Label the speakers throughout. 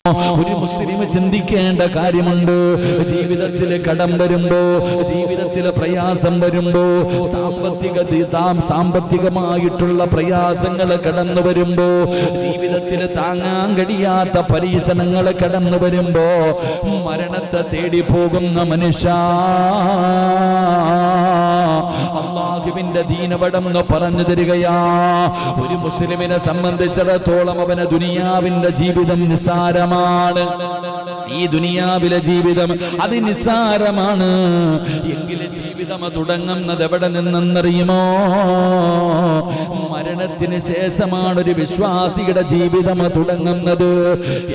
Speaker 1: ഒരു മുസ്ലിം ചിന്തിക്കേണ്ട കാര്യമുണ്ട്. ജീവിതത്തിൽ കടം വരുമ്പോ, ജീവിതത്തിൽ പ്രയാസം വരുമ്പോ, സാമ്പത്തികമായിട്ടുള്ള പ്രയാസങ്ങൾ കടന്നു വരുമ്പോ, ജീവിതത്തിൽ താങ്ങാൻ കഴിയാത്ത പരീക്ഷണങ്ങൾ കടന്നു വരുമ്പോ മരണത്തെ തേടി പോകുന്ന മനുഷ്യ, അല്ലാഹുവിന്റെ ദീനവടം പറഞ്ഞു തരികയാ. ഒരു മുസ്ലിമിനെ സംബന്ധിച്ചിടത്തോളം അവന് ദുനിയാവിന്റെ ജീവിതം നിസ്സാരമാണ്. ഈ ദുനിയാവിലെ ജീവിതം അത് നിസ്സാരമാണ്. എങ്കിലും ജീവിതം തുടങ്ങുന്നത് എവിടെ നിന്നെന്നറിയുമോ? മരണത്തിന് ശേഷമാണ് ഒരു വിശ്വാസിയുടെ ജീവിതം തുടങ്ങുന്നത്.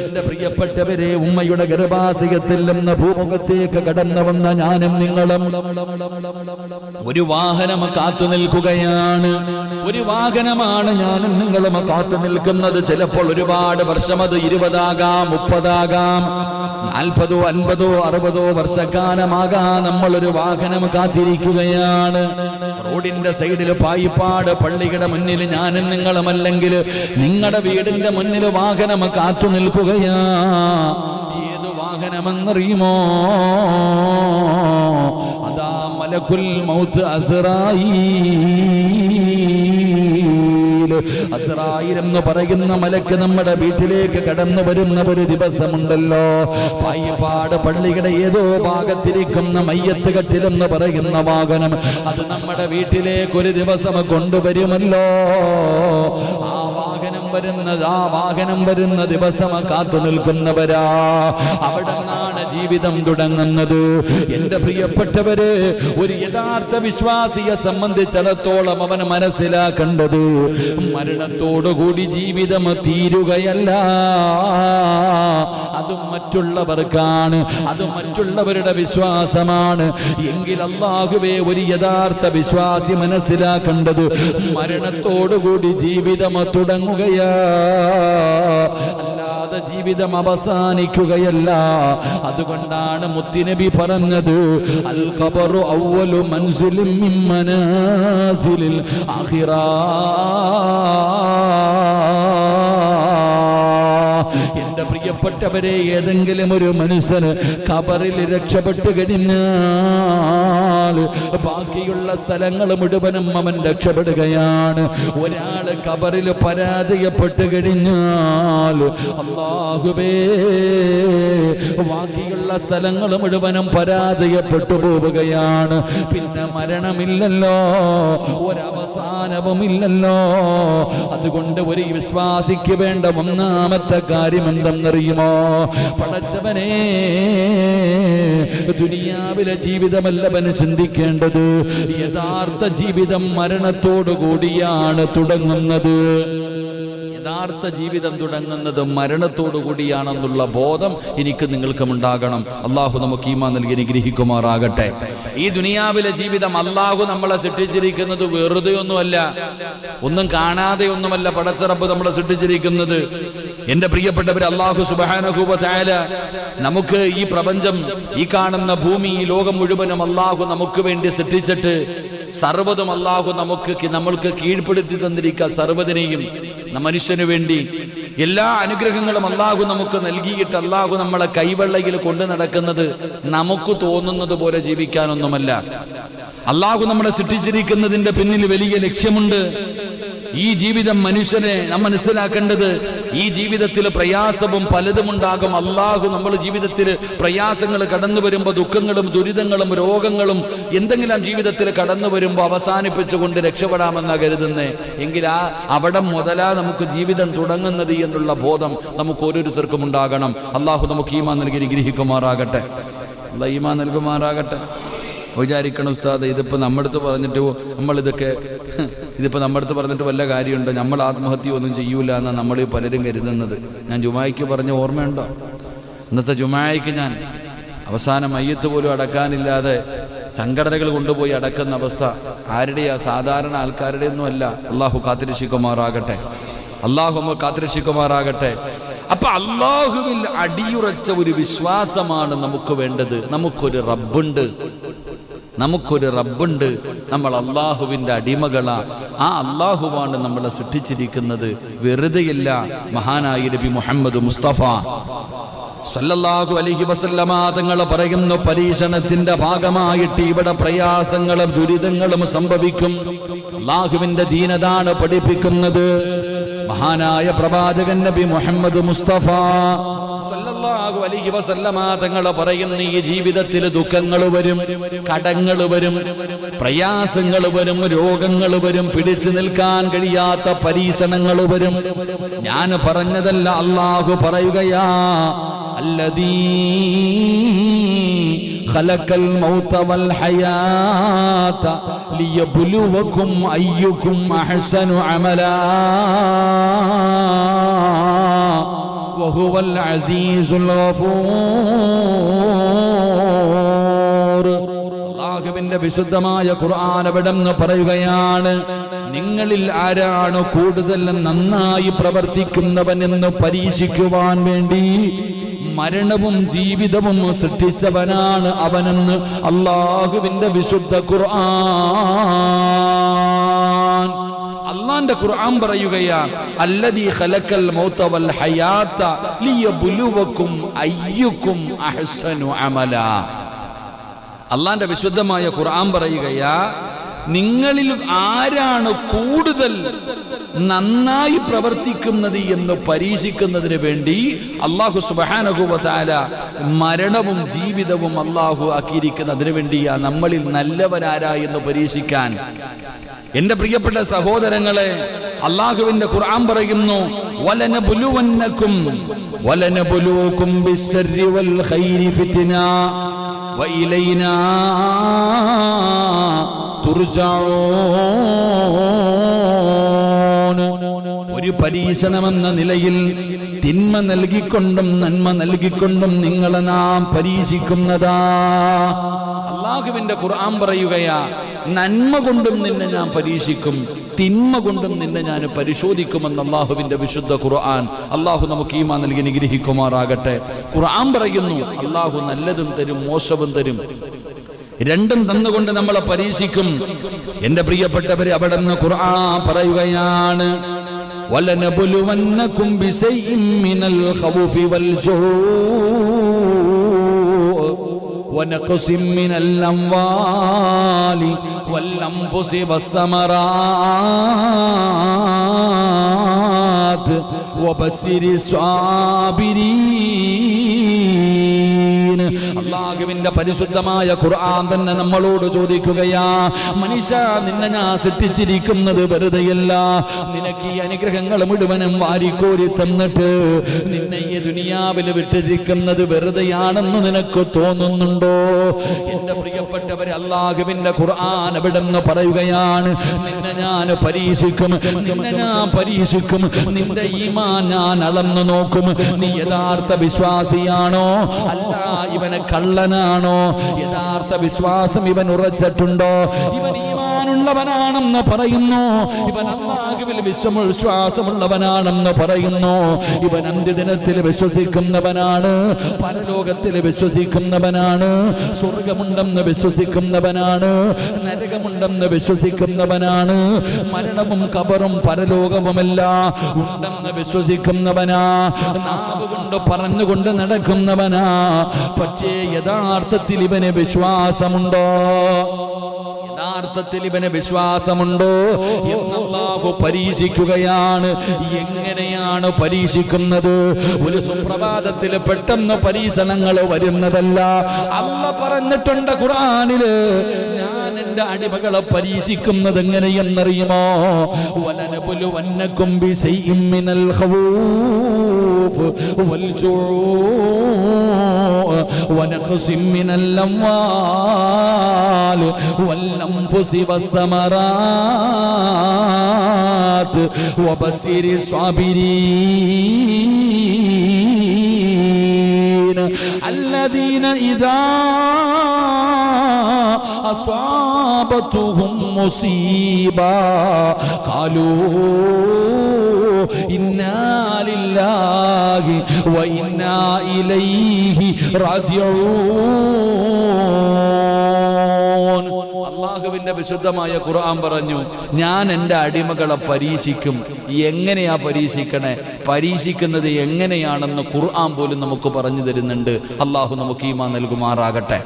Speaker 1: എന്റെ പ്രിയപ്പെട്ടവരെ, ഉമ്മയുടെ ഗർഭാശയത്തിൽ നിന്ന് ഭൂമുഖത്തേക്ക് കടന്നു വന്ന ഞാനും നിങ്ങളും ഒരു വാഹനം കാത്തു നിൽക്കുകയാണ്. ഒരു വാഹനമാണ് ഞാനും നിങ്ങളും കാത്തു നിൽക്കുന്നത്. ചിലപ്പോൾ ഒരുപാട് വർഷം, അത് 20 ആകാം, 30 ആകാം, 40, 50, 60 വർഷക്കാലമാകാം നമ്മളൊരു വാഹനം കാത്തിരിക്കുകയാണ്. റോഡിന്റെ സൈഡിൽ പായിപ്പാട് പള്ളിയുടെ മുന്നിൽ ഞാനും നിങ്ങളും, അല്ലെങ്കിൽ നിങ്ങളുടെ വീടിന്റെ മുന്നിൽ വാഹനം കാത്തു നിൽക്കുകയാ. ഏത് വാഹനമെന്നറിയുമോ? അതാ മലക്കുൽ മൗത്ത് അസ്റായീൽ എന്ന് പറയുന്ന മലക്ക് നമ്മുടെ വീട്ടിലേക്ക് കടന്നു വരുന്ന ഒരു ദിവസമുണ്ടല്ലോ. പായിപ്പാട് പള്ളിയുടെ ഏതോ ഭാഗത്തിരിക്കുന്ന മയ്യത്ത് കട്ടിലെന്ന് പറയുന്ന വാഹനം, അത് നമ്മുടെ വീട്ടിലേക്ക് ഒരു ദിവസം കൊണ്ടുവരുമല്ലോ. ആ വാഹനം വരുന്ന ദിവസം കാത്തു നിൽക്കുന്നവരാ. അവിടെ നിന്നാണ് ജീവിതം തുടങ്ങുന്നത്. എന്റെ പ്രിയപ്പെട്ടവര്, ഒരു യഥാർത്ഥ വിശ്വാസിയെ സംബന്ധിച്ചിടത്തോളം അവൻ മനസ്സിലാക്കേണ്ടത്, മരണത്തോടുകൂടി ജീവിതം തീരുകയല്ല. അതും മറ്റുള്ളവർക്കാണ്, അതും മറ്റുള്ളവരുടെ വിശ്വാസമാണ്. എങ്കിൽ അല്ലാഹുവേ, ഒരു യഥാർത്ഥ വിശ്വാസി മനസ്സിലാക്കേണ്ടത് മരണത്തോടുകൂടി ജീവിതം തുടങ്ങുകയാ, അല്ലാതെ ജീവിതം അവസാനിക്കുകയല്ല. അതുകൊണ്ടാണ് മുത്തുനബി പറഞ്ഞത്, അൽ ഖബറു അവ്വലു മൻസിലിൻ മിൻ മനാസിലിൽ ആഖിറ. എന്റെ പ്രിയപ്പെട്ടവരെ, ഏതെങ്കിലും ഒരു മനുഷ്യന് ഖബറിൽ രക്ഷപ്പെട്ടു കഴിഞ്ഞാൽ ബാക്കിയുള്ള സ്ഥലങ്ങൾ മുഴുവനും അവൻ രക്ഷപ്പെടുകയാണ്. ഒരാള് ഖബറിൽ പരാജയപ്പെട്ടു കഴിഞ്ഞാൽ അല്ലാഹുവേ, ബാക്കിയുള്ള സ്ഥലങ്ങൾ മുഴുവനും പരാജയപ്പെട്ടു പോവുകയാണ്. പിന്നെ മരണമില്ലല്ലോ, ഒരവസാനവുമില്ലല്ലോ. അതുകൊണ്ട് ഒരു വിശ്വാസിക്ക് വേണ്ട ഒന്നാമത്തെ കാര്യം എന്തെന്നറിയുമോ? പടച്ചവനെ, ദുനിയാവിലെ ജീവിതമല്ലവന് ചിന്തിക്കേണ്ടത്, യഥാർത്ഥ ജീവിതം മരണത്തോടു കൂടിയാണ് തുടങ്ങുന്നത്. യഥാർത്ഥ ജീവിതം തുടങ്ങുന്നത് മരണത്തോടു കൂടിയാണെന്നുള്ള ബോധം എനിക്ക് നിങ്ങൾക്കും ഉണ്ടാകണം. അള്ളാഹു നമുക്ക് ഈമാൻ നൽകി അനുഗ്രഹിക്കുമാറാകട്ടെ. ഈ ദുനിയാവിലെ ജീവിതം അള്ളാഹു നമ്മളെ സൃഷ്ടിച്ചിരിക്കുന്നത് വെറുതെ ഒന്നുമല്ല, ഒന്നും കാണാതെ ഒന്നുമല്ല പടച്ച റബ്ബ് നമ്മളെ സൃഷ്ടിച്ചിരിക്കുന്നത്. എന്റെ പ്രിയപ്പെട്ടവർ, അല്ലാഹു സുബ്ഹാനഹു വ തആല നമുക്ക് ഈ പ്രപഞ്ചം, ഈ കാണുന്ന ഭൂമി, ഈ ലോകം മുഴുവനും അല്ലാഹു നമുക്ക് വേണ്ടി സൃഷ്ടിച്ചിട്ട് സർവ്വതും അല്ലാഹു നമ്മൾക്ക് കീഴ്പ്പെടുത്തി തന്നിരിക്കുക. സർവ്വതിനെയും മനുഷ്യന് വേണ്ടി എല്ലാ അനുഗ്രഹങ്ങളും അല്ലാഹു നമുക്ക് നൽകിയിട്ട് അല്ലാഹു നമ്മളെ കൈവെള്ളയിൽ കൊണ്ടു നടക്കുന്നത് നമുക്ക് തോന്നുന്നത് പോലെ ജീവിക്കാനൊന്നുമല്ല. അല്ലാഹു നമ്മളെ സൃഷ്ടിച്ചിരിക്കുന്നതിന്റെ പിന്നിൽ വലിയ ലക്ഷ്യമുണ്ട്. ഈ ജീവിതം മനുഷ്യനെ നാം മനസ്സിലാക്കേണ്ടത്, ഈ ജീവിതത്തിൽ പ്രയാസവും പലതും ഉണ്ടാകും. അല്ലാഹു നമ്മൾ ജീവിതത്തിൽ പ്രയാസങ്ങൾ കടന്നു വരുമ്പോൾ, ദുഃഖങ്ങളും ദുരിതങ്ങളും രോഗങ്ങളും എന്തെങ്കിലും ജീവിതത്തിൽ കടന്നു വരുമ്പോൾ അവസാനിപ്പിച്ചുകൊണ്ട് രക്ഷപ്പെടാമെന്നാ കരുതുന്നേ. എങ്കിൽ അവിടെ മുതലാ നമുക്ക് ജീവിതം തുടങ്ങുന്നത് എന്നുള്ള ബോധം നമുക്ക് ഓരോരുത്തർക്കും ഉണ്ടാകണം. അല്ലാഹു നമുക്ക് ഈമാൻ നൽകി അനുഗ്രഹിക്കുമാറാകട്ടെ. അല്ലാഹു ഈമാൻ നൽകുമാറാകട്ടെ. വിചാരിക്കണം, ഉസ്താദ്, ഇതിപ്പോൾ നമ്മുടെ അടുത്ത് പറഞ്ഞിട്ട് ഇതിപ്പോൾ നമ്മുടെ അടുത്ത് പറഞ്ഞിട്ട് വല്ല കാര്യമുണ്ടോ? നമ്മൾ ആത്മഹത്യ ഒന്നും ചെയ്യൂല എന്നാണ് നമ്മൾ പലരും കരുതുന്നത്. ഞാൻ ജുമായ്ക്ക് പറഞ്ഞ ഓർമ്മയുണ്ടോ? ഇന്നത്തെ ജുമായ്ക്ക് ഞാൻ അവസാനം മയ്യത്ത് പോലും അടക്കാനില്ലാതെ സംഘടനകൾ കൊണ്ടുപോയി അടക്കുന്ന അവസ്ഥ ആരുടെയാ? സാധാരണ ആൾക്കാരുടെ ഒന്നുമല്ല. അള്ളാഹു കാത്തിരക്ഷിക്കുമാറാകട്ടെ. അള്ളാഹു കാത്തിരക്ഷിക്കുമാറാകട്ടെ. അപ്പൊ അള്ളാഹുവിൽ അടിയുറച്ച ഒരു വിശ്വാസമാണ് നമുക്ക് വേണ്ടത്. നമുക്കൊരു റബ്ബുണ്ട്, നമുക്കൊരു റബ്ബുണ്ട്, നമ്മൾ അള്ളാഹുവിൻ്റെ അടിമകളാ. ആ അള്ളാഹുവാണ് നമ്മളെ സൃഷ്ടിച്ചിരിക്കുന്നത്, വെറുതെയല്ല. മഹാനായ നബി മുഹമ്മദ് മുസ്തഫ സല്ലല്ലാഹു അലൈഹി വസല്ലമ തങ്ങൾ പറയുന്നു, പരീക്ഷണത്തിന്റെ ഭാഗമായിട്ട് ഇവിടെ പ്രയാസങ്ങളും ദുരിതങ്ങളും സംഭവിക്കും. അള്ളാഹുവിന്റെ ദീനതാണ് പഠിപ്പിക്കുന്നത്. മഹാനായ പ്രവാചകൻ നബി മുഹമ്മദ് മുസ്തഫ സല്ലല്ലാഹു അലൈഹി വസല്ലമ തങ്ങൾ പറയുന്നു, ഈ ജീവിതത്തിൽ ദുഃഖങ്ങൾ വരും, കടങ്ങൾ വരും, പ്രയാസങ്ങൾ വരും, രോഗങ്ങൾ വരും, പിടിച്ചു നിൽക്കാൻ കഴിയാത്ത പരീക്ഷണങ്ങൾ വരും. ഞാൻ പറഞ്ഞതല്ല, അള്ളാഹു പറയുകയാ, അല്ലദീ ഖലഖൽ മൗത വൽ ഹയാത ലിയബ്ലുവകും അയ്യുകും അഹ്സനു അമലാ വഹുവൽ അസീസുൽ ഗഫൂർ. അല്ലാഹുവിന്റെ വിശുദ്ധമായ ഖുർആൻ അവിടെന്ന് പറയുകയാണ്, നിങ്ങളിൽ ആരാണ് കൂടുതൽ നന്നായി പ്രവർത്തിക്കുന്നവനെന്ന് പരീക്ഷിക്കുവാൻ വേണ്ടി മരണവും ജീവിതവും സൃഷ്ടിച്ചവനാണ് അവനെന്ന് അല്ലാഹുവിന്റെ വിശുദ്ധ ഖുർആൻ. അല്ലാഹുവിന്റെ ഖുർആൻ പറയുകയാണ്, അല്ലദീ ഖലഖൽ മൗത വൽ ഹയാത ലിയബ്ലുവകും അയ്യുകും അഹ്സനു അമലാ. അല്ലാഹുവിന്റെ വിശുദ്ധമായ ഖുർആൻ പറയുകയാ, നിങ്ങളിൽ ആരാണ് കൂടുതൽ നന്നായി പ്രവർത്തിക്കുന്നത് എന്ന് പരീക്ഷിക്കുന്നതിന് വേണ്ടി അല്ലാഹു സുബ്ഹാനഹു വ തആല മരണവും ജീവിതവും അല്ലാഹു ആക്കിയിരിക്കുന്നതിന് വേണ്ടിയാ നമ്മളിൽ നല്ലവനാരാ എന്ന് പരീക്ഷിക്കാൻ. എന്റെ പ്രിയപ്പെട്ട സഹോദരങ്ങളെ, അല്ലാഹുവിന്റെ ഖുർആൻ പറയുന്നു, വലനബുലുവകും ബിശ്ശർരി വൽ ഖൈരി ഫിത്ന വഇലൈനാ തുർജഊൻ. ഒരു പരീക്ഷണമെന്ന നിലയിൽ തിന്മ നൽകിക്കൊണ്ടും നന്മ നൽകിക്കൊണ്ടും നിങ്ങളെ നാം പരീക്ഷിക്കുന്നതാ. അല്ലാഹുവിന്റെ ഖുർആൻ പറയുകയാ, നന്മ കൊണ്ടും നിന്നെ ഞാൻ പരീക്ഷിക്കും, തിന്മ കൊണ്ടും നിന്നെ ഞാൻ പരിശോധിക്കുമെന്ന് അല്ലാഹുവിന്റെ വിശുദ്ധ ഖുർആൻ. അല്ലാഹു നമുക്ക് ഈമാൻ നൽകി അനുഗ്രഹിക്കുമാറാകട്ടെ. ഖുർആൻ പറയുന്നു, അല്ലാഹു നല്ലതും തരും, മോശവും തരും, രണ്ടും തന്നുകൊണ്ട് നമ്മളെ പരീക്ഷിക്കും. എന്റെ പ്രിയപ്പെട്ടവരെ, അവിടെ നിന്ന് ഖുർആൻ പറയുകയാണ്, വലനബുലുവന്നകും ബിശൈഇൻ മിനൽ ഖൗഫി വൽ ജൂഅ് വനഖസിൻ മിനൽ അംവാലി വൽ അൻഫുസി വസ്സമറാത്ത് വബശ്ശിരി സ്വാബിരീൻ. അല്ലാഹുവിന്റെ പരിശുദ്ധമായ ഖുർആൻ തന്നെ നമ്മളോട് ചോദിക്കുകയാ, മനുഷ്യ, നിന്നെ ഞാൻ സൃഷ്ടിച്ചിരിക്കുന്നത് വെറുതെയല്ല. നിനക്ക് ഈ അനുഗ്രഹങ്ങൾ മുഴുവനും വാരിക്കോരി തന്നിട്ട് നിന്നെ ഈ ദുനിയാവിൽ വിട്ടിരിക്കുന്നത് വെറുതെയാണെന്ന് നിനക്ക് തോന്നുന്നുണ്ടോ? എന്റെ പ്രിയപ്പെട്ടവരെ, അല്ലാഹുവിന്റെ ഖുർആൻ എവിടെന്ന് പറയുകയാണ്, നിന്നെ ഞാൻ പരീക്ഷിക്കും, നിന്നെ ഞാൻ പരീക്ഷിക്കും, നിന്റെ ഈമാൻ ഞാൻ അളന്നു നോക്കും. നീ യഥാർത്ഥ വിശ്വാസിയാണോ അല്ല ഇവന് കള്ളനാണോ? യഥാർത്ഥ വിശ്വാസം ഇവൻ ഉറച്ചിട്ടുണ്ടോ? ഇവൻ ഈമാനുള്ളവനാണെന്ന് പറയുന്നു, ഇവൻ അല്ലാഹുവിൽ വിശ്വാസമുള്ളവനാണെന്ന് പറയുന്നു, ഇവൻ അന്ത്യദിനത്തിൽ വിശ്വസിക്കുന്നവനാണ്, പരലോകത്തിൽ വിശ്വസിക്കുന്നവനാണ്, സ്വർഗമുണ്ടെന്ന് വിശ്വസിക്കുന്നവനാണ്, നരകമുണ്ടെന്ന് വിശ്വസിക്കുന്നവനാണ്, മരണവും ഖബറും പരലോകവുമെല്ലാം ഉണ്ടെന്ന് വിശ്വസിക്കുന്നവനാ, നാവ് കൊണ്ട് പറഞ്ഞുകൊണ്ട് നടക്കുന്നവനാ. പക്ഷേ യഥാർത്ഥത്തിൽ ഇവന് വിശ്വാസമുണ്ടോ? യഥാർത്ഥത്തിൽ ഇവന് വിശ്വാസമുണ്ടോ എന്ന് അല്ലാഹു പരീക്ഷിക്കുകയാണ്. എങ്ങനെയാണ് പരീക്ഷിക്കുന്നത്? ഒരു സുപ്രഭാതത്തിൽ പെട്ടെന്ന് പരീക്ഷണങ്ങൾ വരുന്നതല്ല. അല്ലാഹു പറഞ്ഞിട്ടുണ്ട് ഖുർആനില്, ഞാൻ എന്റെ അടിമകളെ പരീക്ഷിക്കുന്നത് എങ്ങനെയെന്നറിയുമോ? വലനബുലുവന്നകും ബിശൈഇൻ മിനൽ ഖൗഫ് വൽ ജൂഅ് വനഖസിൻ മിനൽ അംവാൽ വൽ അൻഫുസി വസ്സമറാത്ത് വബശ്ശിരി സ്വാബിരീൻ الذين إذا أصابتهم مصيبة قالوا إنا لله وإنا إليه راجعون. അള്ളാഹുവിന്റെ വിശുദ്ധമായ ഖുർആൻ പറഞ്ഞു, ഞാൻ എൻ്റെ അടിമകളെ പരീക്ഷിക്കും. എങ്ങനെയാ പരീക്ഷിക്കണേ? പരീക്ഷിക്കുന്നത് എങ്ങനെയാണെന്ന് ഖുർആൻ പോലും നമുക്ക് പറഞ്ഞു തരുന്നുണ്ട്. അള്ളാഹു നമുക്ക് ഈമാൻ നൽകുമാറാകട്ടെ.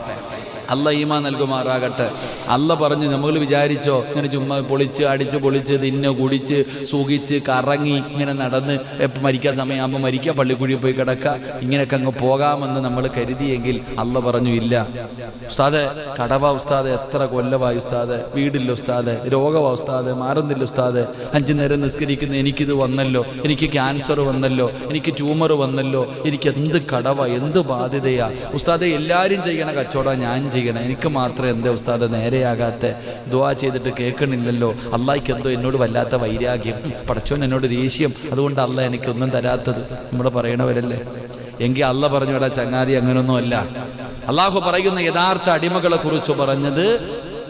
Speaker 1: അല്ല ഈമാൻ നൽകുമാറാകട്ടെ. അല്ല പറഞ്ഞു, നമ്മൾ വിചാരിച്ചോ ഇങ്ങനെ ചുമ്മാ പൊളിച്ച് അടിച്ച് പൊളിച്ച് തിന്ന് കുടിച്ച് സുഖിച്ച് കറങ്ങി ഇങ്ങനെ നടന്ന് എപ്പോൾ മരിക്കാൻ സമയമാകുമ്പോൾ മരിക്കുക, പള്ളിക്കുഴി പോയി കിടക്കുക, ഇങ്ങനെയൊക്കെ അങ്ങ് പോകാമെന്ന് നമ്മൾ കരുതിയെങ്കിൽ അല്ല പറഞ്ഞു, ഇല്ല ഉസ്താദെ, കടവ ഉസ്താദെ, എത്ര കൊല്ലമായി ഉസ്താദെ, വീടില്ല ഉസ്താദെ, രോഗമാ ഉസ്താദെ, മാറുന്നില്ല ഉസ്താദെ, 5 നേരം നിസ്കരിക്കുന്ന എനിക്കിത് വന്നല്ലോ, എനിക്ക് ക്യാൻസർ വന്നല്ലോ, എനിക്ക് ട്യൂമർ വന്നല്ലോ, എനിക്ക് എന്ത് കടവ, എന്ത് ബാധ്യതയാ ഉസ്താദെ, എല്ലാവരും ചെയ്യണ കച്ചവടം ഞാൻ ചെയ്യണം, എനിക്ക് മാത്രം എന്താ ഉസ്താദ് നേരെയാകാത്ത, ദുആ ചെയ്തിട്ട് കേൾക്കണില്ലല്ലോ, അള്ളാഹിക്ക് എന്തോ എന്നോട് വല്ലാത്ത വൈരാഗ്യം, പടച്ചോൻ എന്നോട് ദേഷ്യം, അതുകൊണ്ട് അല്ല എനിക്കൊന്നും തരാത്തത്, നമ്മൾ പറയണവരല്ലേ. എങ്കിൽ അല്ല പറഞ്ഞോടാ ചങ്ങാതി, അങ്ങനൊന്നും അല്ല. അള്ളാഹു പറയുന്ന യഥാർത്ഥ അടിമകളെ കുറിച്ച് പറഞ്ഞത്,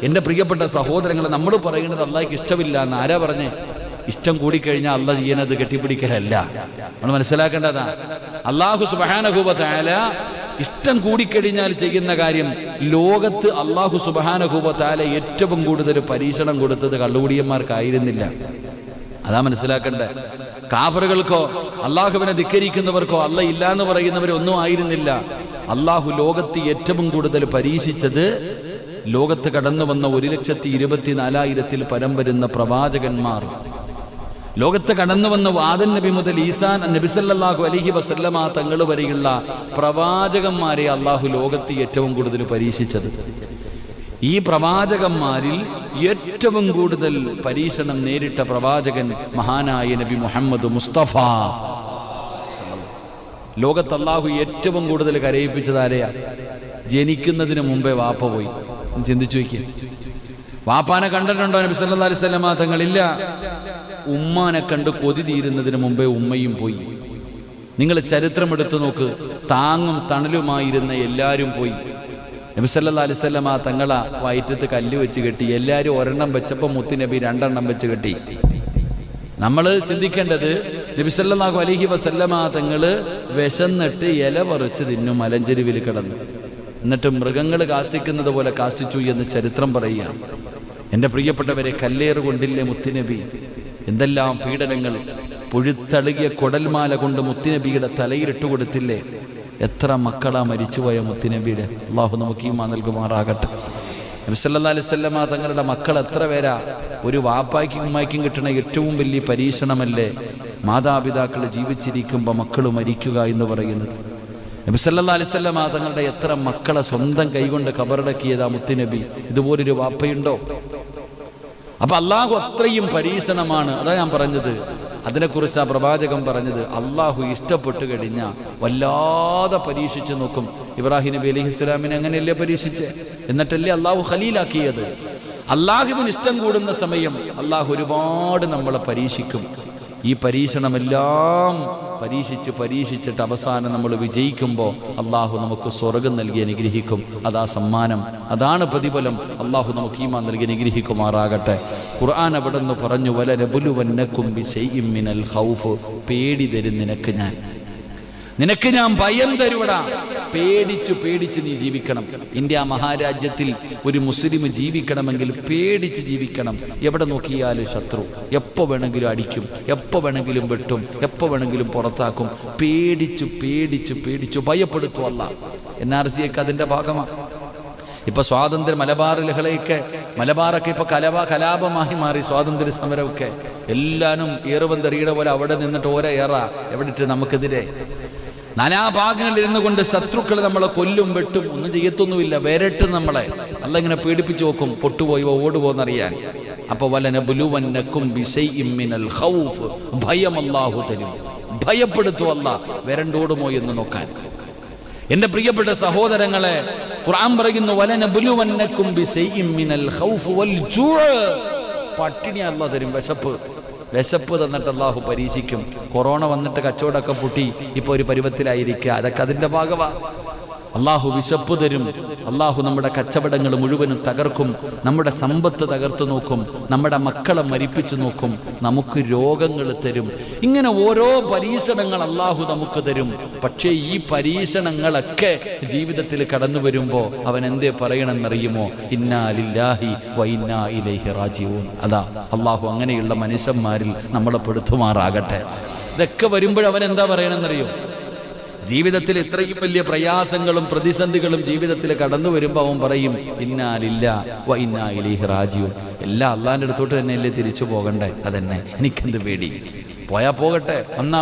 Speaker 1: എൻ്റെ പ്രിയപ്പെട്ട സഹോദരങ്ങളെ, നമ്മൾ പറയുന്നത് അള്ളാഹിക്ക് ഇഷ്ടമില്ല എന്ന് ആരാ പറഞ്ഞേ? ഇഷ്ടം കൂടിക്കഴിഞ്ഞാൽ അല്ല ചെയ്യുന്നത് കെട്ടിപ്പിടിക്കലല്ല, നമ്മൾ മനസ്സിലാക്കേണ്ടതാ. അള്ളാഹു സുബ്ഹാനഹു വ തആല ഇഷ്ടം കൂടിക്കഴിഞ്ഞാൽ ചെയ്യുന്ന കാര്യം, ലോകത്ത് അള്ളാഹു സുബ്ഹാനഹു വ തആല ഏറ്റവും കൂടുതൽ പരീക്ഷണം കൊടുത്തത് കള്ളുകുടിയന്മാർക്കായിരുന്നില്ല. അതാ മനസ്സിലാക്കണ്ടേ. കാഫറുകൾക്കോ അള്ളാഹുവിനെ ധിക്കരിക്കുന്നവർക്കോ അല്ല ഇല്ല എന്ന് പറയുന്നവരൊന്നും ആയിരുന്നില്ല. അള്ളാഹു ലോകത്ത് ഏറ്റവും കൂടുതൽ പരീക്ഷിച്ചത് ലോകത്ത് കടന്നു വന്ന 1,24,000 പരം വരുന്ന പ്രവാചകന്മാർ, ലോകത്ത് കടന്നു വന്ന ആദം നബി മുതൽ ഈസാ നബി സല്ലല്ലാഹു അലൈഹി വസല്ലമ തങ്ങൾ വരെയുള്ള പ്രവാചകന്മാരെ അള്ളാഹു ലോകത്ത് ഏറ്റവും കൂടുതൽ പരീക്ഷിച്ചത്. ഈ പ്രവാചകന്മാരിൽ ഏറ്റവും കൂടുതൽ പരീക്ഷണം നേരിട്ട പ്രവാചകൻ മഹാനായ നബി മുഹമ്മദ് മുസ്തഫ. ലോകത്ത് അള്ളാഹു ഏറ്റവും കൂടുതൽ കരയിപ്പിച്ചത് ആരെയാ? ജനിക്കുന്നതിന് മുമ്പേ വാപ്പ പോയി. ചിന്തിച്ചു വയ്ക്കുക. വാപ്പാനെ കണ്ടിട്ടുണ്ടോ നബി സല്ലല്ലാഹു അലൈഹി വസല്ലമ തങ്ങളില്ല. ഉമ്മാനെ കണ്ട് കൊതി തീരുന്നതിന് മുമ്പേ ഉമ്മയും പോയി. നിങ്ങൾ ചരിത്രം എടുത്തു നോക്ക്. താങ്ങും തണലുമായിരുന്ന എല്ലാവരും പോയി. നബി സല്ലല്ലാഹു അലൈഹി വസല്ലമ തങ്ങളെ വയറ്റത്ത് കല്ല് വെച്ച് കെട്ടി. എല്ലാവരും ഒരെണ്ണം വെച്ചപ്പോൾ മുത്തുനബി 2 എണ്ണം വെച്ച് കെട്ടി. നമ്മൾ ചിന്തിക്കേണ്ടത്, നബി സല്ലല്ലാഹു അലൈഹി വസല്ലമ തങ്ങൾ വിശന്നിട്ട് ഇല പറിച്ച് തിന്നും മലഞ്ചെരുവിൽ കിടന്നു. എന്നിട്ട് മൃഗങ്ങൾ കാഷ്ടിക്കുന്നത് പോലെ കാഷ്ടിച്ചു എന്ന് ചരിത്രം പറയുക. എൻ്റെ പ്രിയപ്പെട്ടവരെ, കല്ലേറ് കൊണ്ടില്ലേ മുത്തുനബി? എന്തെല്ലാം പീഡനങ്ങൾ! പുഴുത്തളുകിയ കൊടൽമാല കൊണ്ട് മുത്തുനബിയുടെ തലയിലിട്ട് കൊടുത്തില്ലേ? എത്ര മക്കളാ മരിച്ചുപോയ മുത്തുനബിയുടെ. അള്ളാഹു നമുക്ക് ഈമാൻ നൽകുമാറാകട്ടെ. നബി സല്ലല്ലാഹു അലൈഹി വസല്ലമ തങ്ങളുടെ മക്കൾ എത്ര പേരാ? ഒരു വാപ്പായ്ക്കും ഉമ്മായ്ക്കും കിട്ടുന്ന ഏറ്റവും വലിയ പരീക്ഷണമല്ലേ മാതാപിതാക്കൾ ജീവിച്ചിരിക്കുമ്പോൾ മക്കൾ മരിക്കുക എന്ന് പറയുന്നത്. നബി സല്ലല്ലാഹു അലൈഹി വസല്ലമ തങ്ങളുടെ എത്ര മക്കളെ സ്വന്തം കൈകൊണ്ട് കബറടക്കിയതാ മുത്തുനബി. ഇതുപോലൊരു വാപ്പയുണ്ടോ? അപ്പൊ അള്ളാഹു അത്രയും പരീക്ഷണമാണ്. അതാ ഞാൻ പറഞ്ഞത്. അതിനെക്കുറിച്ച് ആ പ്രവാചകൻ പറഞ്ഞത്, അള്ളാഹു ഇഷ്ടപ്പെട്ടു കഴിഞ്ഞാൽ വല്ലാതെ പരീക്ഷിച്ചു നോക്കും. ഇബ്രാഹിം നബി അലൈഹി സ്വലാമിനെ അങ്ങനെയല്ലേ പരീക്ഷിച്ച്? എന്നിട്ടല്ലേ അള്ളാഹു ഖലീലാക്കിയത്. അള്ളാഹുവിന് ഇഷ്ടം കൂടുന്ന സമയം അള്ളാഹു ഒരുപാട് നമ്മളെ പരീക്ഷിക്കും. ഈ പരീക്ഷണമെല്ലാം പരീക്ഷിച്ചിട്ട് അവസാനം നമ്മൾ വിജയിക്കുമ്പോൾ അള്ളാഹു നമുക്ക് സ്വർഗം നൽകി അനുഗ്രഹിക്കും. അതാ സമ്മാനം, അതാണ് പ്രതിഫലം. അള്ളാഹു നമുക്ക് ഈമാൻ നൽകി അനുഗ്രഹിക്കുമാറാകട്ടെ. ഖുർആൻ അവിടെ നിന്ന് പറഞ്ഞു, വലനബുലുവന്നകും ബിശൈഇൻ മിനൽ ഖൗഫ്. പേടി തരും നിനക്ക് ഞാൻ ഭയം തരുവടാ. പേടിച്ച് നീ ജീവിക്കണം. ഇന്ത്യ മഹാരാജ്യത്തിൽ ഒരു മുസ്ലിം ജീവിക്കണമെങ്കിൽ പേടിച്ച് ജീവിക്കണം. എവിടെ നോക്കിയാലും ശത്രു, എപ്പോൾ വേണമെങ്കിലും അടിക്കും, എപ്പോൾ വേണമെങ്കിലും വെട്ടും, എപ്പോൾ വേണമെങ്കിലും പുറത്താക്കും. പേടിച്ചു ഭയപ്പെടുത്തും അല്ലാഹ്. NRC ഒക്കെ അതിൻ്റെ ഭാഗമാണ്. ഇപ്പൊ സ്വാതന്ത്ര്യ മലബാറൊക്കെ ഇപ്പൊ കലാപമായി മാറി. സ്വാതന്ത്ര്യ സമരമൊക്കെ എല്ലാവരും ഏറുപന്തെറിയുടെ പോലെ അവിടെ നിന്നിട്ട് ഓരോ എവിടെ ഇട്ട് നമുക്കെതിരെ നാനാഭാഗങ്ങളിൽ ഇരുന്നു കൊണ്ട് ശത്രുക്കൾ നമ്മളെ കൊല്ലും വെട്ടും, ഒന്നും ചെയ്യത്തൊന്നുമില്ല, വരട്ടും നമ്മളെ. അല്ല ഇങ്ങനെ പീഡിപ്പിച്ചു നോക്കും, പൊട്ടുപോയോ ഓടുപോന്നറിയാൻ. അപ്പൊ വലനബുലുവന്നകും ബിശൈഇൻ മിനൽ ഖൗഫ്. ഭയം അല്ലാഹു തരും, ഭയപ്പെടുത്തും അല്ലാഹ്, വരണ്ടോടുമോ എന്ന് നോക്കാൻ. എൻ്റെ പ്രിയപ്പെട്ട സഹോദരങ്ങളെ, ഖുർആൻ പറയുന്നു, വലനബുലുവന്നകും ബിശൈഇൻ മിനൽ ഖൗഫ് വൽ ജൂഅ്. പട്ടിണി അല്ലാഹു തരും, വിശപ്പ് തന്നിട്ട് അള്ളാഹു പരീക്ഷിക്കും. കൊറോണ വന്നിട്ട് കച്ചവടമൊക്കെ പൊട്ടി ഇപ്പോൾ ഒരു പരുവത്തിലായിരിക്കുക. അതൊക്കെ അതിൻ്റെ ഭാഗമാണ്. അള്ളാഹു വിശപ്പ് തരും. അള്ളാഹു നമ്മുടെ കച്ചവടങ്ങൾ മുഴുവനും തകർക്കും. നമ്മുടെ സമ്പത്ത് തകർത്തു നോക്കും. നമ്മുടെ മക്കളെ മരിപ്പിച്ചു നോക്കും. നമുക്ക് രോഗങ്ങൾ തരും. ഇങ്ങനെ ഓരോ പരീക്ഷണങ്ങൾ അള്ളാഹു നമുക്ക് തരും. പക്ഷേ ഈ പരീക്ഷണങ്ങളൊക്കെ ജീവിതത്തിൽ കടന്നു വരുമ്പോൾ അവൻ എന്തേ പറയണമെന്നറിയുമോ? ഇന്നാ ലില്ലാഹി വ ഇന്നാ ഇലൈഹി റാജിഊൻ. അതാ അള്ളാഹു അങ്ങനെയുള്ള മനുഷ്യന്മാരിൽ നമ്മളെ പെടുത്തുമാറാകട്ടെ. ഇതൊക്കെ വരുമ്പോഴവൻ എന്താ പറയണമെന്നറിയോ? ജീവിതത്തിൽ ഇത്രയും വലിയ പ്രയാസങ്ങളും പ്രതിസന്ധികളും ജീവിതത്തിൽ കടന്നു വരുമ്പോൾ അവൻ പറയും ഇന്നാ ലില്ലാഹി വ ഇന്നാ ഇലൈഹി റാജിഊൻ. എല്ലാം അള്ളാഹിൻ്റെ അടുത്തോട്ട് തന്നെയല്ലേ തിരിച്ചു പോകണ്ടേ? അതന്നെ, എനിക്കെന്ത് പേടി? പോയാ പോകട്ടെ,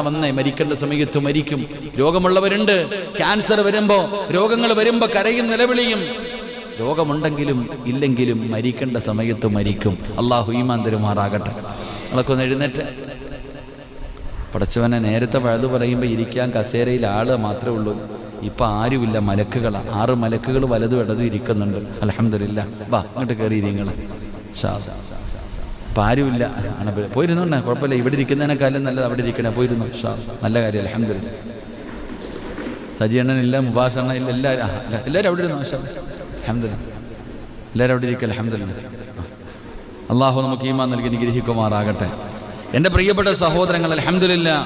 Speaker 1: വന്നേ, മരിക്കേണ്ട സമയത്ത് മരിക്കും. രോഗമുള്ളവരുണ്ട്. ക്യാൻസർ വരുമ്പോ, രോഗങ്ങൾ വരുമ്പോ കരയും നിലവിളിയും. രോഗമുണ്ടെങ്കിലും ഇല്ലെങ്കിലും മരിക്കേണ്ട സമയത്ത് മരിക്കും. അള്ളാഹു ഈമാൻ തരുമാറാകട്ടെ. നമ്മളൊക്കെ ഒന്ന് എഴുന്നേറ്റ്. പടച്ചവനെ, നേരത്തെ വഴുതു പറയുമ്പോൾ ഇരിക്കാൻ കസേരയിൽ ആള് മാത്രമേ ഉള്ളൂ. ഇപ്പം ആരുമില്ല, മലക്കുകളാണ്. 6 മലക്കുകൾ വലതും ഇടതും ഇരിക്കുന്നുണ്ട്. അൽഹംദുലില്ലാ. വാ അങ്ങോട്ട് കയറി നിങ്ങൾ. ഇപ്പം ആരുമില്ല. പോയിരുന്നോണ്ടേ, കുഴപ്പമില്ല. ഇവിടെ ഇരിക്കുന്നതിനേക്കാളും നല്ലത് അവിടെ ഇരിക്കണേ. പോയിരുന്നു. നല്ല കാര്യം. അൽഹംദുലില്ലാ. സജീവണ്ണനില്ല, മുബാസണ്ണ ഇല്ല, എല്ലാവരും അവിടെ ഇരുന്നു. അൽഹംദുലില്ലാ. എല്ലാവരും അവിടെ ഇരിക്കുക. അൽഹംദുലില്ലാ. അള്ളാഹു നമുക്ക് ഈമാൻ നൽകി അനുഗ്രഹിക്കുമാറാകട്ടെ. എൻ്റെ പ്രിയപ്പെട്ട സഹോദരങ്ങൾ, അൽഹംദുലില്ലാ,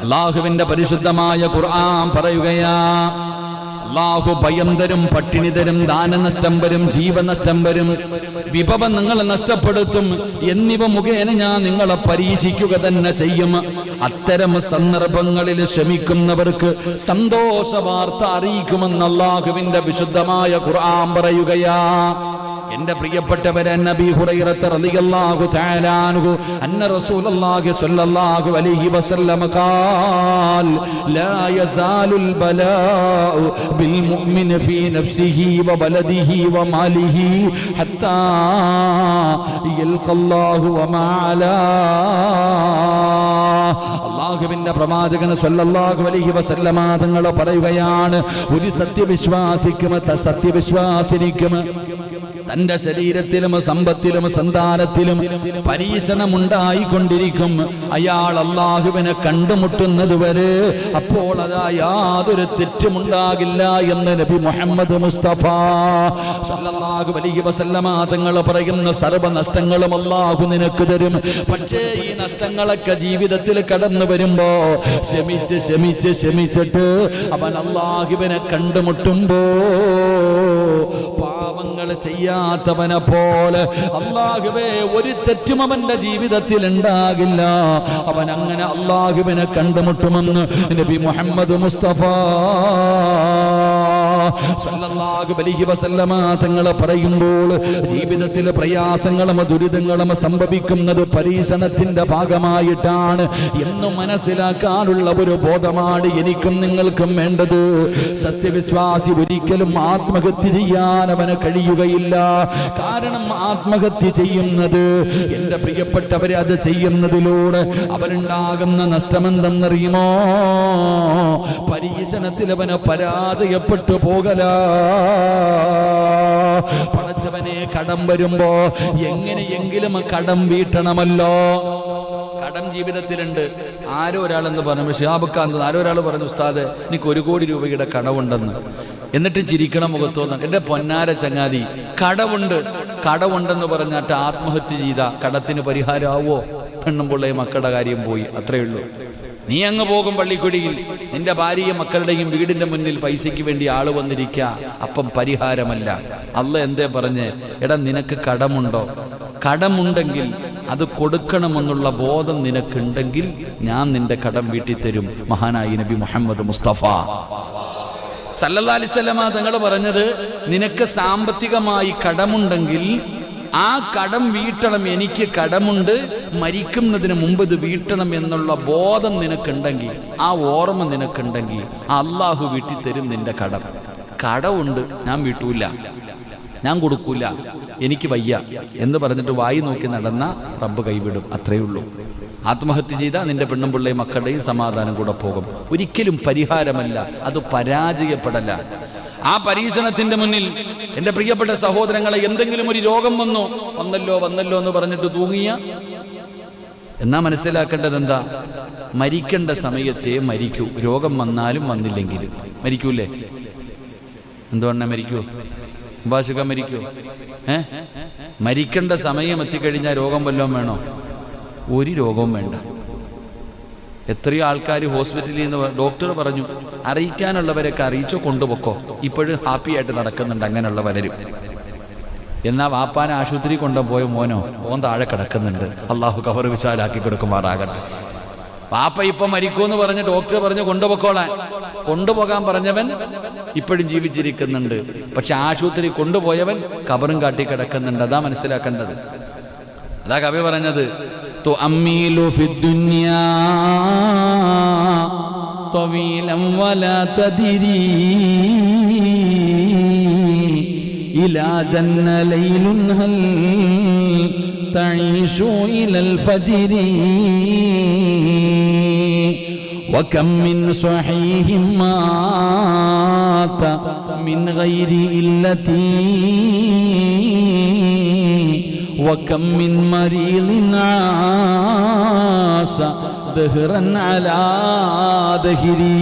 Speaker 1: അള്ളാഹുവിൻ്റെ പരിശുദ്ധമായ ഖുർആൻ പറയുകയാ, അള്ളാഹു ഭയം തരും, പട്ടിണി തരും, ദാനനഷ്ടം വരും, ജീവനഷ്ടം വരും, വിഭവം നിങ്ങളെ നഷ്ടപ്പെടുത്തും എന്നിവ മുഖേന ഞാൻ നിങ്ങളെ പരീക്ഷിക്കുക തന്നെ ചെയ്യും. അത്തരം സന്ദർഭങ്ങളിൽ ക്ഷമിക്കുന്നവർക്ക് സന്തോഷ വാർത്ത അറിയിക്കുമെന്ന് അള്ളാഹുവിൻ്റെ വിശുദ്ധമായ ഖുർആൻ പറയുകയാ. എൻ്റെ പ്രിയപ്പെട്ടവരെ, നബി ഹുറൈറ റളിയല്ലാഹു തആല അൻഹു അന്ന റസൂലുള്ളാഹി സ്വല്ലല്ലാഹു അലൈഹി വസല്ലം ഖാൽ ലാ യസാലുൽ ബലാഉ ബിൽ മുഅ്മിൻ ഫീ നഫ്സിഹി വ ബലദിഹി വ മാലിഹി ഹത്താ യൽഖല്ലാഹു വ മാ അലാ. അല്ലാഹുവിൻ്റെ പ്രവാചകൻ സ്വല്ലല്ലാഹു അലൈഹി വസല്ലമ തങ്ങൾ പറയുകയാണ്, ഒരു സത്യവിശ്വാസിക്കും സത്യവിശ്വാസിനിക്കും തന്റെ ശരീരത്തിലും സമ്പത്തിലും സന്താനത്തിലും പരീക്ഷണമുണ്ടായിക്കൊണ്ടിരിക്കും. അയാൾ അള്ളാഹുവിനെ കണ്ടുമുട്ടുന്നത് വരെ അപ്പോൾ അതാ യാതൊരു തെറ്റുമുണ്ടാകില്ല എന്ന് നബി മുഹമ്മദ് മുസ്തഫ സല്ലല്ലാഹു അലൈഹി വസല്ലമ തങ്ങൾ പറയുന്ന സർവ്വ നഷ്ടങ്ങളും അള്ളാഹു നിനക്ക് തരും. പക്ഷേ ഈ നഷ്ടങ്ങളൊക്കെ ജീവിതത്തിൽ കടന്നു വരുമ്പോ ക്ഷമിച്ചിട്ട് അവൻ അള്ളാഹുവിനെ കണ്ടുമുട്ടുമ്പോ പാവങ്ങൾ ചെയ്യാത്തവനെ പോലെ അല്ലാഹുവേ ഒരു തെറ്റും അവന്റെ ജീവിതത്തിൽ ഉണ്ടാകില്ല. അവൻ അങ്ങനെ അല്ലാഹുവിനെ കണ്ടുമുട്ടുമെന്ന് നബി മുഹമ്മദ് മുസ്തഫ സല്ലല്ലാഹു അലൈഹി വസല്ലമ തങ്ങൾ പറയുമ്പോൾ ജീവിതത്തിൽ പ്രയാസങ്ങളും ദുരിതങ്ങളും സംഭവിക്കുന്നത് പരീക്ഷണത്തിന്റെ ഭാഗമായിട്ടാണ് എന്ന് മനസ്സിലാക്കാനുള്ള ഒരു ബോധമാണ് എനിക്കും നിങ്ങൾക്കും വേണ്ടത്. സത്യവിശ്വാസി ഒരിക്കലും ആത്മഹത്യ ചെയ്യാൻ അവന് കഴിയുകയില്ല. കാരണം ആത്മഹത്യ ചെയ്യുന്നത്, എൻ്റെ പ്രിയപ്പെട്ടവരെ, അത് ചെയ്യുന്നതിലൂടെ അവനുണ്ടാകുന്ന നഷ്ടമെന്തെന്നറിയുമോ? പരീക്ഷണത്തിൽ അവന് പരാജയപ്പെട്ടു പോകല. പടച്ചവനെ, കടം വരുമ്പോ എങ്ങനെയെങ്കിലും കടം വീട്ടണമല്ലോ. കടം ജീവിതത്തിലുണ്ട്. ആരോ ഒരാളെന്ന് പറഞ്ഞു, ഷിഹാബുക്കാന്ത് ആരോ ഒരാൾ പറഞ്ഞു, ഉസ്താദ് എനിക്ക് 1 കോടി രൂപയുടെ കടമുണ്ടെന്ന്. എന്നിട്ട് ചിരിക്കണം മുഖത്തോന്ന്. എൻ്റെ പൊന്നാര ചങ്ങാതി, കടമുണ്ടെന്ന് പറഞ്ഞിട്ട് ആത്മഹത്യ ചെയ്ത കടത്തിന് പരിഹാരമാവോ? പെണ്ണും പിള്ളയും മക്കളുടെ കാര്യം പോയി, അത്രയേ ഉള്ളൂ. നീ അങ്ങ് പോകും പള്ളിക്കുടിയിൽ, നിന്റെ ഭാര്യയും മക്കളുടെയും വീടിന്റെ മുന്നിൽ പൈസയ്ക്ക് വേണ്ടി ആള് വന്നിരിക്കുക, അപ്പം പരിഹാരമല്ല. അള്ളാഹ് എന്തേ പറഞ്ഞ്, എടാ നിനക്ക് കടമുണ്ടോ? കടമുണ്ടെങ്കിൽ അത് കൊടുക്കണമെന്നുള്ള ബോധം നിനക്കുണ്ടെങ്കിൽ ഞാൻ നിന്റെ കടം വീട്ടി തരും. മഹാനായി നബി മുഹമ്മദ് മുസ്തഫ സല്ലല്ലാഹു അലൈഹി വസല്ലമ തങ്ങൾ പറഞ്ഞത്, നിനക്ക് സാമ്പത്തികമായി കടമുണ്ടെങ്കിൽ ആ കടം വീട്ടണം. എനിക്ക് കടമുണ്ട്, മരിക്കുന്നതിന് മുമ്പ് ഇത് വീട്ടണം എന്നുള്ള ബോധം നിനക്കുണ്ടെങ്കിൽ, ആ ഓർമ്മ നിനക്കുണ്ടെങ്കിൽ അള്ളാഹു വീട്ടിത്തരും നിന്റെ കടം. കടമുണ്ട്, ഞാൻ വീട്ടൂല, ഞാൻ കൊടുക്കൂല, എനിക്ക് വയ്യ എന്ന് പറഞ്ഞിട്ട് വായി നോക്കി നടന്ന റബ്ബ് കൈവിടും. അത്രയേ ഉള്ളൂ. ആത്മഹത്യ ചെയ്താൽ നിന്റെ പെണ്ണും പിള്ളയും മക്കളുടെയും സമാധാനം കൂടെ പോകും. ഒരിക്കലും പരിഹാരമല്ല, അത് പരാജയപ്പെടല. ആ പരീക്ഷണത്തിന്റെ മുന്നിൽ എൻ്റെ പ്രിയപ്പെട്ട സഹോദരങ്ങളെ, എന്തെങ്കിലും ഒരു രോഗം വന്നല്ലോ എന്ന് പറഞ്ഞിട്ട് തൂങ്ങിയ, എന്നാ മനസ്സിലാക്കേണ്ടത് എന്താ? മരിക്കേണ്ട സമയത്തെ മരിക്കൂ. രോഗം വന്നാലും വന്നില്ലെങ്കിലും മരിക്കൂലേ? എന്തുകൊണ്ടാ മരിക്കുമോ? മുബാശിക്കാൻ മരിക്കുമോ? മരിക്കേണ്ട സമയം എത്തിക്കഴിഞ്ഞാൽ രോഗം വല്ലതും വേണോ? ഒരു രോഗവും വേണ്ട. എത്രയോ ആൾക്കാർ ഹോസ്പിറ്റലിൽ നിന്ന് ഡോക്ടർ പറഞ്ഞു അറിയിക്കാനുള്ളവരൊക്കെ അറിയിച്ചോ, കൊണ്ടുപോക്കോ, ഇപ്പോഴും ഹാപ്പി ആയിട്ട് നടക്കുന്നുണ്ട് അങ്ങനെയുള്ള പലരും. എന്നാൽ വാപ്പാനെ ആശുപത്രി കൊണ്ടുപോയ മോനോ ഓൻ താഴെ കിടക്കുന്നുണ്ട്. അള്ളാഹു കബർ വിശാലാക്കി കൊടുക്കുമാറാകട്ടെ. വാപ്പ ഇപ്പം മരിക്കുമെന്ന് പറഞ്ഞ് ഡോക്ടർ പറഞ്ഞു കൊണ്ടുപോക്കോളാൻ. കൊണ്ടുപോകാൻ പറഞ്ഞവൻ ഇപ്പോഴും ജീവിച്ചിരിക്കുന്നുണ്ട്. പക്ഷെ ആശുപത്രി കൊണ്ടുപോയവൻ കബറും കാട്ടി കിടക്കുന്നുണ്ട്. അതാ മനസ്സിലാക്കേണ്ടത്. അതാ കവി പറഞ്ഞത്, തുഅമ്മീലു ഫിദ്ദുനിയാ തവീലൻ വലാ തദ്രി ഇലാ ജന്ന ലൈലുൻ ഹൽ തഈശു ഇലൽ ഫജ്രി വകം മിൻ സ്വഹീഹിൻ മാത മിൻ ഗൈരി ഇല്ലതി വകം മിൻ മരീദിൻ ആസ ദഹ്റൻ അലാ ദഹ്രി.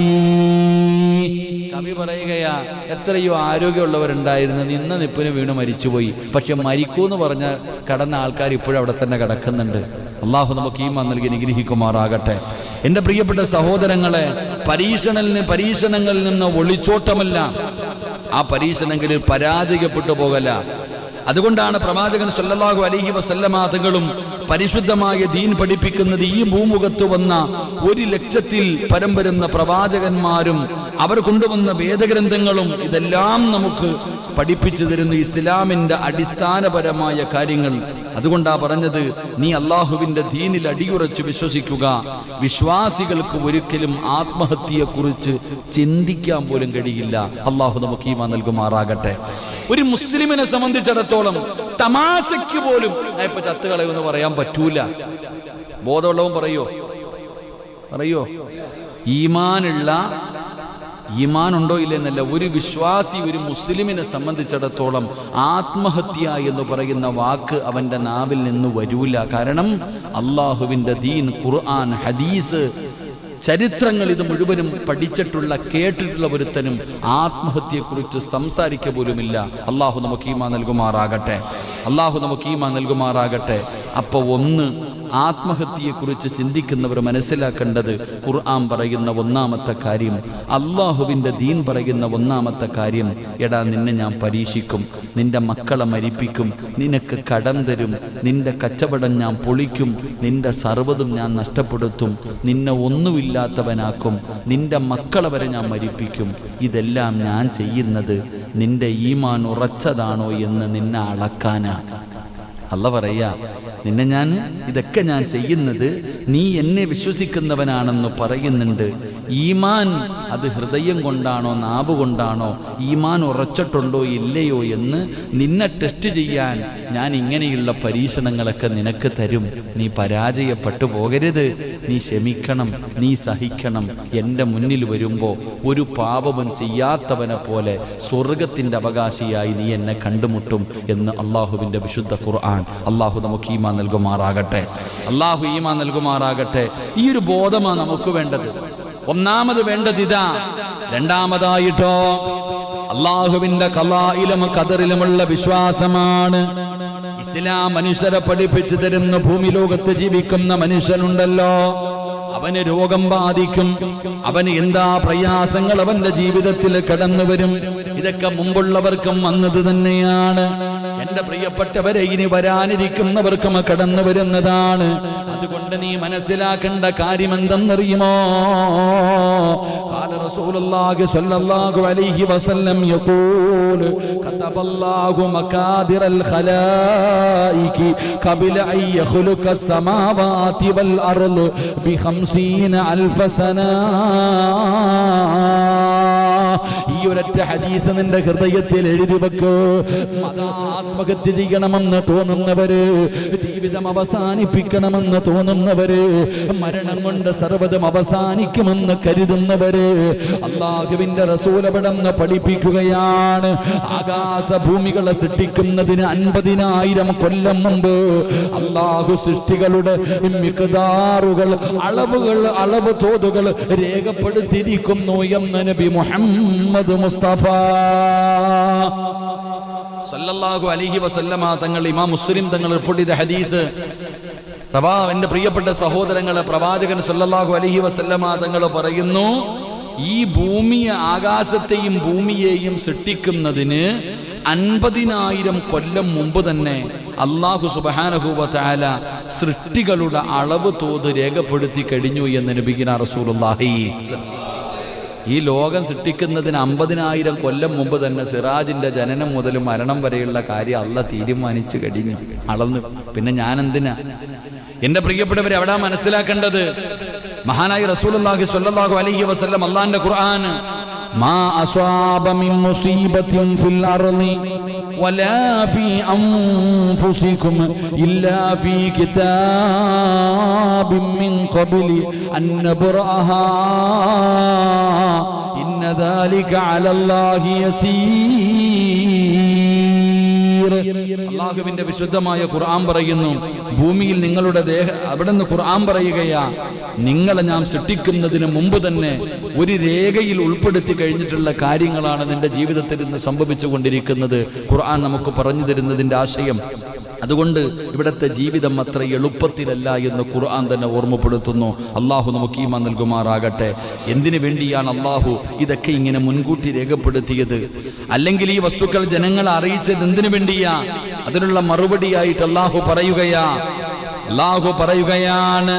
Speaker 1: കവി പറയുകയാ, എത്രയോ ആരോഗ്യമുള്ളവരുണ്ടായിരുന്നു, നിന്ന നിപ്പിന് വീണ് മരിച്ചുപോയി. പക്ഷെ മരിക്കൂന്ന് പറഞ്ഞ കടന്ന ആൾക്കാർ ഇപ്പോഴും അവിടെ തന്നെ കിടക്കുന്നുണ്ട്. അള്ളാഹു നമുക്ക് ഈമാൻ നൽകി അനുഗ്രഹിക്കുമാറാകട്ടെ. എൻ്റെ പ്രിയപ്പെട്ട സഹോദരങ്ങളെ, പരീക്ഷണങ്ങളിൽ നിന്ന് ഒളിച്ചോട്ടമല്ല, ആ പരീക്ഷണങ്ങളിൽ പരാജയപ്പെട്ടു പോകല. അതുകൊണ്ടാണ് പ്രവാചകൻ സല്ലല്ലാഹു അലൈഹി വസല്ലമ തങ്ങളും പരിശുദ്ധമായ ദീൻ പഠിപ്പിക്കുന്നത്. ഈ ഭൂമുഖത്ത് വന്ന 100,000-ൽ പരം വരുന്ന പ്രവാചകന്മാരും അവർ കൊണ്ടുവന്ന വേദഗ്രന്ഥങ്ങളും ഇതെല്ലാം നമുക്ക് പഠിപ്പിച്ചു തരുന്ന ഇസ്ലാമിൻ്റെ അടിസ്ഥാനപരമായ കാര്യങ്ങൾ. അതുകൊണ്ടാണ് പറഞ്ഞത്, നീ അള്ളാഹുവിൻ്റെ ദീനിൽ അടിയുറച്ച് വിശ്വസിക്കുക. വിശ്വാസികൾക്ക് ഒരിക്കലും ആത്മഹത്യയെക്കുറിച്ച് ചിന്തിക്കാൻ പോലും കഴിയില്ല. അള്ളാഹു നമുക്ക് ഈമാൻ നൽകുമാറാകട്ടെ. ഒരു മുസ്ലിമിനെ സംബന്ധിച്ചിടത്തോളം തമാശയ്ക്ക് പോലും ഞാൻ ഇപ്പൊ ചത്തുകളയെന്ന് പറയാൻ പറ്റൂല. ബോധമുള്ളവൻ പറയോ? ഈമാനുണ്ടോ ഇല്ലെന്നല്ല, ഒരു വിശ്വാസി, ഒരു മുസ്ലിമിനെ സംബന്ധിച്ചിടത്തോളം ആത്മഹത്യ എന്ന് പറയുന്ന വാക്ക് അവൻ്റെ നാവിൽ നിന്ന് വരൂല. കാരണം അള്ളാഹുവിൻ്റെ ദീൻ, ഖുർആൻ, ഹദീസ്, ചരിത്രങ്ങൾ ഇത് മുഴുവനും പഠിച്ചിട്ടുള്ള കേട്ടിട്ടുള്ള ഒരുത്തനും ആത്മഹത്യയെക്കുറിച്ച് സംസാരിക്കുക പോലുമില്ല. അള്ളാഹു നമുക്ക് ഈമാൻ നൽകുമാറാകട്ടെ. അപ്പോൾ ആത്മഹത്യയെക്കുറിച്ച് ചിന്തിക്കുന്നവർ മനസ്സിലാക്കേണ്ടത്, ഖുർആൻ പറയുന്ന ഒന്നാമത്തെ കാര്യം, അള്ളാഹുവിൻ്റെ ദീൻ പറയുന്ന ഒന്നാമത്തെ കാര്യം, എടാ നിന്നെ ഞാൻ പരീക്ഷിക്കും, നിന്റെ മക്കളെ മരിപ്പിക്കും, നിനക്ക് കടം തരും, നിന്റെ കച്ചവടം ഞാൻ പൊളിക്കും, നിന്റെ സർവ്വതും ഞാൻ നഷ്ടപ്പെടുത്തും, നിന്നെ ഒന്നുമില്ലാത്തവനാക്കും, നിന്റെ മക്കളെ വരെ ഞാൻ മരിപ്പിക്കും. ഇതെല്ലാം ഞാൻ ചെയ്യുന്നത് നിന്റെ ഈമാൻ ഉറച്ചതാണോ എന്ന് നിന്നെ അളക്കാനാ. അല്ല പറയാ, ഇതൊക്കെ ഞാൻ ചെയ്യുന്നത് നീ എന്നെ വിശ്വസിക്കുന്നവനാണെന്ന് പറയുന്നുണ്ട്. ഈമാൻ അത് ഹൃദയം കൊണ്ടാണോ നാവ് കൊണ്ടാണോ, ഈമാൻ ഉറച്ചിട്ടുണ്ടോ ഇല്ലയോ എന്ന് നിന്നെ ടെസ്റ്റ് ചെയ്യാൻ ഞാൻ ഇങ്ങനെയുള്ള പരീക്ഷണങ്ങളൊക്കെ നിനക്ക് തരും. നീ പരാജയപ്പെട്ടു പോകരുത്, നീ ക്ഷമിക്കണം, നീ സഹിക്കണം. എൻ്റെ മുന്നിൽ വരുമ്പോൾ ഒരു പാപവും ചെയ്യാത്തവനെ പോലെ സ്വർഗത്തിൻ്റെ അവകാശിയായി നീ എന്നെ കണ്ടുമുട്ടും എന്ന് അള്ളാഹുവിൻ്റെ വിശുദ്ധ ഖുർആൻ. അള്ളാഹു നമുക്ക് ഈമാൻ നൽകുമാറാകട്ടെ. ഈ ഒരു ബോധമാണ് നമുക്ക് വേണ്ടത്. ഒന്നാമത് വേണ്ടത് ഇതാ. രണ്ടാമതായിട്ടോ അള്ളാഹുവിന്റെ ഖലായിലും ഖദറിലുമുള്ള വിശ്വാസമാണ്. ഇസ്ലാം മനുഷ്യരെ പഠിപ്പിച്ചു തരുന്ന, ഭൂമി ലോകത്ത് ജീവിക്കുന്ന മനുഷ്യനുണ്ടല്ലോ, അവന് രോഗം ബാധിക്കും, അവന് എന്താ പ്രയാസങ്ങൾ അവന്റെ ജീവിതത്തിൽ കടന്നു വരും. ഇതൊക്കെ മുമ്പുള്ളവർക്കും വന്നത് തന്നെയാണ്. എന്റെ പ്രിയപ്പെട്ടവരെ, ഇനി വരാനിരിക്കുന്നവർക്കും കടന്നു വരുന്നതാണ്. അതുകൊണ്ട് നീ മനസ്സിലാക്കേണ്ട കാര്യം എന്തെന്നറിയുമോ? ഖാല റസൂലുള്ളാഹി സ്വല്ലല്ലാഹു അലൈഹി വസല്ലം യഖൂൽ കതബല്ലാഹു മകാദിറൽ ഖലായികി ഖബല അൻ യഖ്ലുഖ അസ്സമാവാതി വൽ അർള് ബി 50,000 സന. ഈ ഒരൊറ്റ ഹദീസ് നിന്റെ ഹൃദയത്തിൽ എഴുതി വെക്കൂ. ആത്മഹത്യ ചെയ്യണമെന്ന് തോന്നുന്നവര്, ജീവിതം അവസാനിപ്പിക്കണമെന്ന് തോന്നുന്നവര്, മരണം കൊണ്ട് സർവ്വതും അവസാനിക്കുമെന്ന് കരുതുന്നവര്, അല്ലാഹുവിന്റെ റസൂൽ അവിടുന്ന് പഠിപ്പിക്കുകയാണ്, ആകാശഭൂമികളെ സൃഷ്ടിക്കുന്നതിന് 50,000 കൊല്ലം മുമ്പ് അല്ലാഹു സൃഷ്ടികളുടെ മിഖ്ദാറുകൾ, അളവ് തോതുകൾ രേഖപ്പെടുത്തിയിരിക്കുന്നു എന്ന് നബി മുഹമ്മദ് മുഹമ്മദ് മുസ്തഫ സല്ലല്ലാഹു അലൈഹി വസല്ലമ തങ്ങൾ ഇമാം മുസ്ലിം തങ്ങൾ റിപ്പോർട്ട് ചെയ്ത ഹദീസ്. എന്റെ പ്രിയപ്പെട്ട സഹോദരങ്ങളെ, പ്രവാചകൻ സല്ലല്ലാഹു അലൈഹി വസല്ലമ തങ്ങൾ പറയുന്നു, ഈ ഭൂമിയെ, ആകാശത്തെയും ഭൂമിയെയും സൃഷ്ടിക്കുന്നതിന് 50,000 കൊല്ലം മുമ്പ് തന്നെ അല്ലാഹു സുബ്ഹാനഹു വ തആല സൃഷ്ടികളുടെ അളവ് തോത് രേഖപ്പെടുത്തി കഴിഞ്ഞു എന്ന് നബിയുനാ റസൂലുള്ളാഹി. ഈ ലോകം സൃഷ്ടിക്കുന്നതിന് 50,000 കൊല്ലം മുമ്പ് തന്നെ സിറാജിന്റെ ജനനം മുതൽ മരണം വരെയുള്ള കാര്യം അല്ലാഹ് തീരുമാനിച്ചു കഴിഞ്ഞു, അളന്നു. പിന്നെ ഞാൻ എന്തിനാ? എന്റെ പ്രിയപ്പെട്ടവരെ, എവിടാ മനസ്സിലാക്കേണ്ടത്? മഹാനായ റസൂലുള്ളാഹി സ്വല്ലല്ലാഹു അലൈഹി വസല്ലം അല്ലാഹുവിന്റെ ഖുർആൻ, മാ അസ്വാബ മിൻ മുസീബത്തിൻ ഫിൽ അർളി വലാ ഫീ അൻഫുസികും ഇല്ലാ ഫീ കിതാബിൻ മിൻ ഖബ്ലി അൻ നബ്റഅഹാ ഇന്ന ദാലിക അലല്ലാഹി യസീർ. അല്ലാഹുവിന്റെ വിശുദ്ധമായ ഖുർആൻ പറയുന്നു, ഭൂമിയിൽ നിങ്ങളുടെ അവിടുന്ന് ഖുർആൻ പറയുകയാ, നിങ്ങളെ ഞാൻ സൃഷ്ടിക്കുന്നതിന് മുമ്പ് തന്നെ ഒരു രേഖയിൽ ഉൾപ്പെടുത്തി കഴിഞ്ഞിട്ടുള്ള കാര്യങ്ങളാണ് നിന്റെ ജീവിതത്തിൽ ഇന്ന് സംഭവിച്ചു കൊണ്ടിരിക്കുന്നത്. ഖുർആൻ നമുക്ക് പറഞ്ഞു തരുന്നതിന്റെ ആശയം അതുകൊണ്ട് ഇവിടുത്തെ ജീവിതം അത്ര എളുപ്പത്തിലല്ല എന്ന് ഖുർആൻ തന്നെ ഓർമ്മപ്പെടുത്തുന്നു. അള്ളാഹു നമുക്ക് ഈമാൻ നൽകുമാറാകട്ടെ. എന്തിനു വേണ്ടിയാണ് അള്ളാഹു ഇതൊക്കെ ഇങ്ങനെ മുൻകൂട്ടി രേഖപ്പെടുത്തിയത്? അല്ലെങ്കിൽ ഈ വസ്തുക്കൾ ജനങ്ങളെ അറിയിച്ചത് എന്തിനു വേണ്ടിയാ? അതിനുള്ള മറുപടിയായിട്ട് അള്ളാഹു പറയുകയാണ്,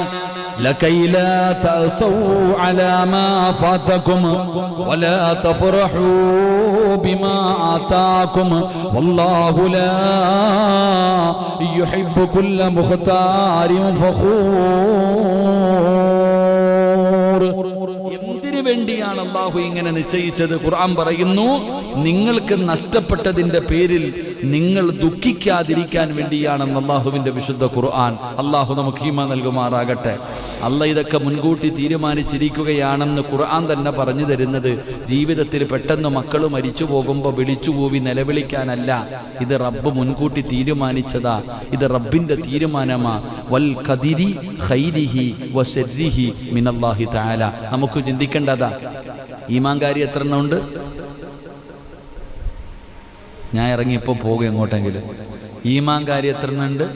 Speaker 1: لكي لا تأسوا على ما فاتكم ولا تفرحوا بما آتاكم والله لا يحب كل مختار فخور. എന്തിനു വേണ്ടിയാണ് അല്ലാഹു ഇങ്ങനെ നിശ്ചയിച്ചത്? ഖുർആൻ പറയുന്നു, നിങ്ങൾക്ക് നഷ്ടപ്പെട്ടതിന്റെ പേരിൽ നിങ്ങൾ ദുഃഖിക്കാതിരിക്കാൻ വേണ്ടിയാണെന്ന് അല്ലാഹുവിന്റെ വിശുദ്ധ ഖുർആൻ. അല്ലാഹു നമുക്ക് ഈമാൻ നൽകുമാറാകട്ടെ. അല്ലാഹ് ഇതൊക്കെ മുൻകൂട്ടി തീരുമാനിച്ചിരിക്കുകയാണെന്ന് ഖുർആൻ തന്നെ പറഞ്ഞു തരുന്നത് ജീവിതത്തിൽ പെട്ടെന്ന് മക്കൾ മരിച്ചു പോകുമ്പോൾ വിളിച്ചു പോവി നിലവിളിക്കാനല്ല. ഇത് റബ്ബ് മുൻകൂട്ടി തീരുമാനിച്ചതാ. ഇത് റബ്ബിന്റെ തീരുമാനമാ. വൽ ഖദിരി ഖൈരിഹി വശർരിഹി മിനല്ലാഹി തആല. നമുക്ക് ചിന്തിക്കേണ്ടതാ. ഈമാൻ കാര്യം എത്ര എണ്ണം ഉണ്ട്? ഞാൻ ഇറങ്ങി ഇപ്പോൾ പോകും എങ്ങോട്ടെങ്കിലും. ഈമാൻ കാര്യം എത്ര എണ്ണം ഉണ്ട്?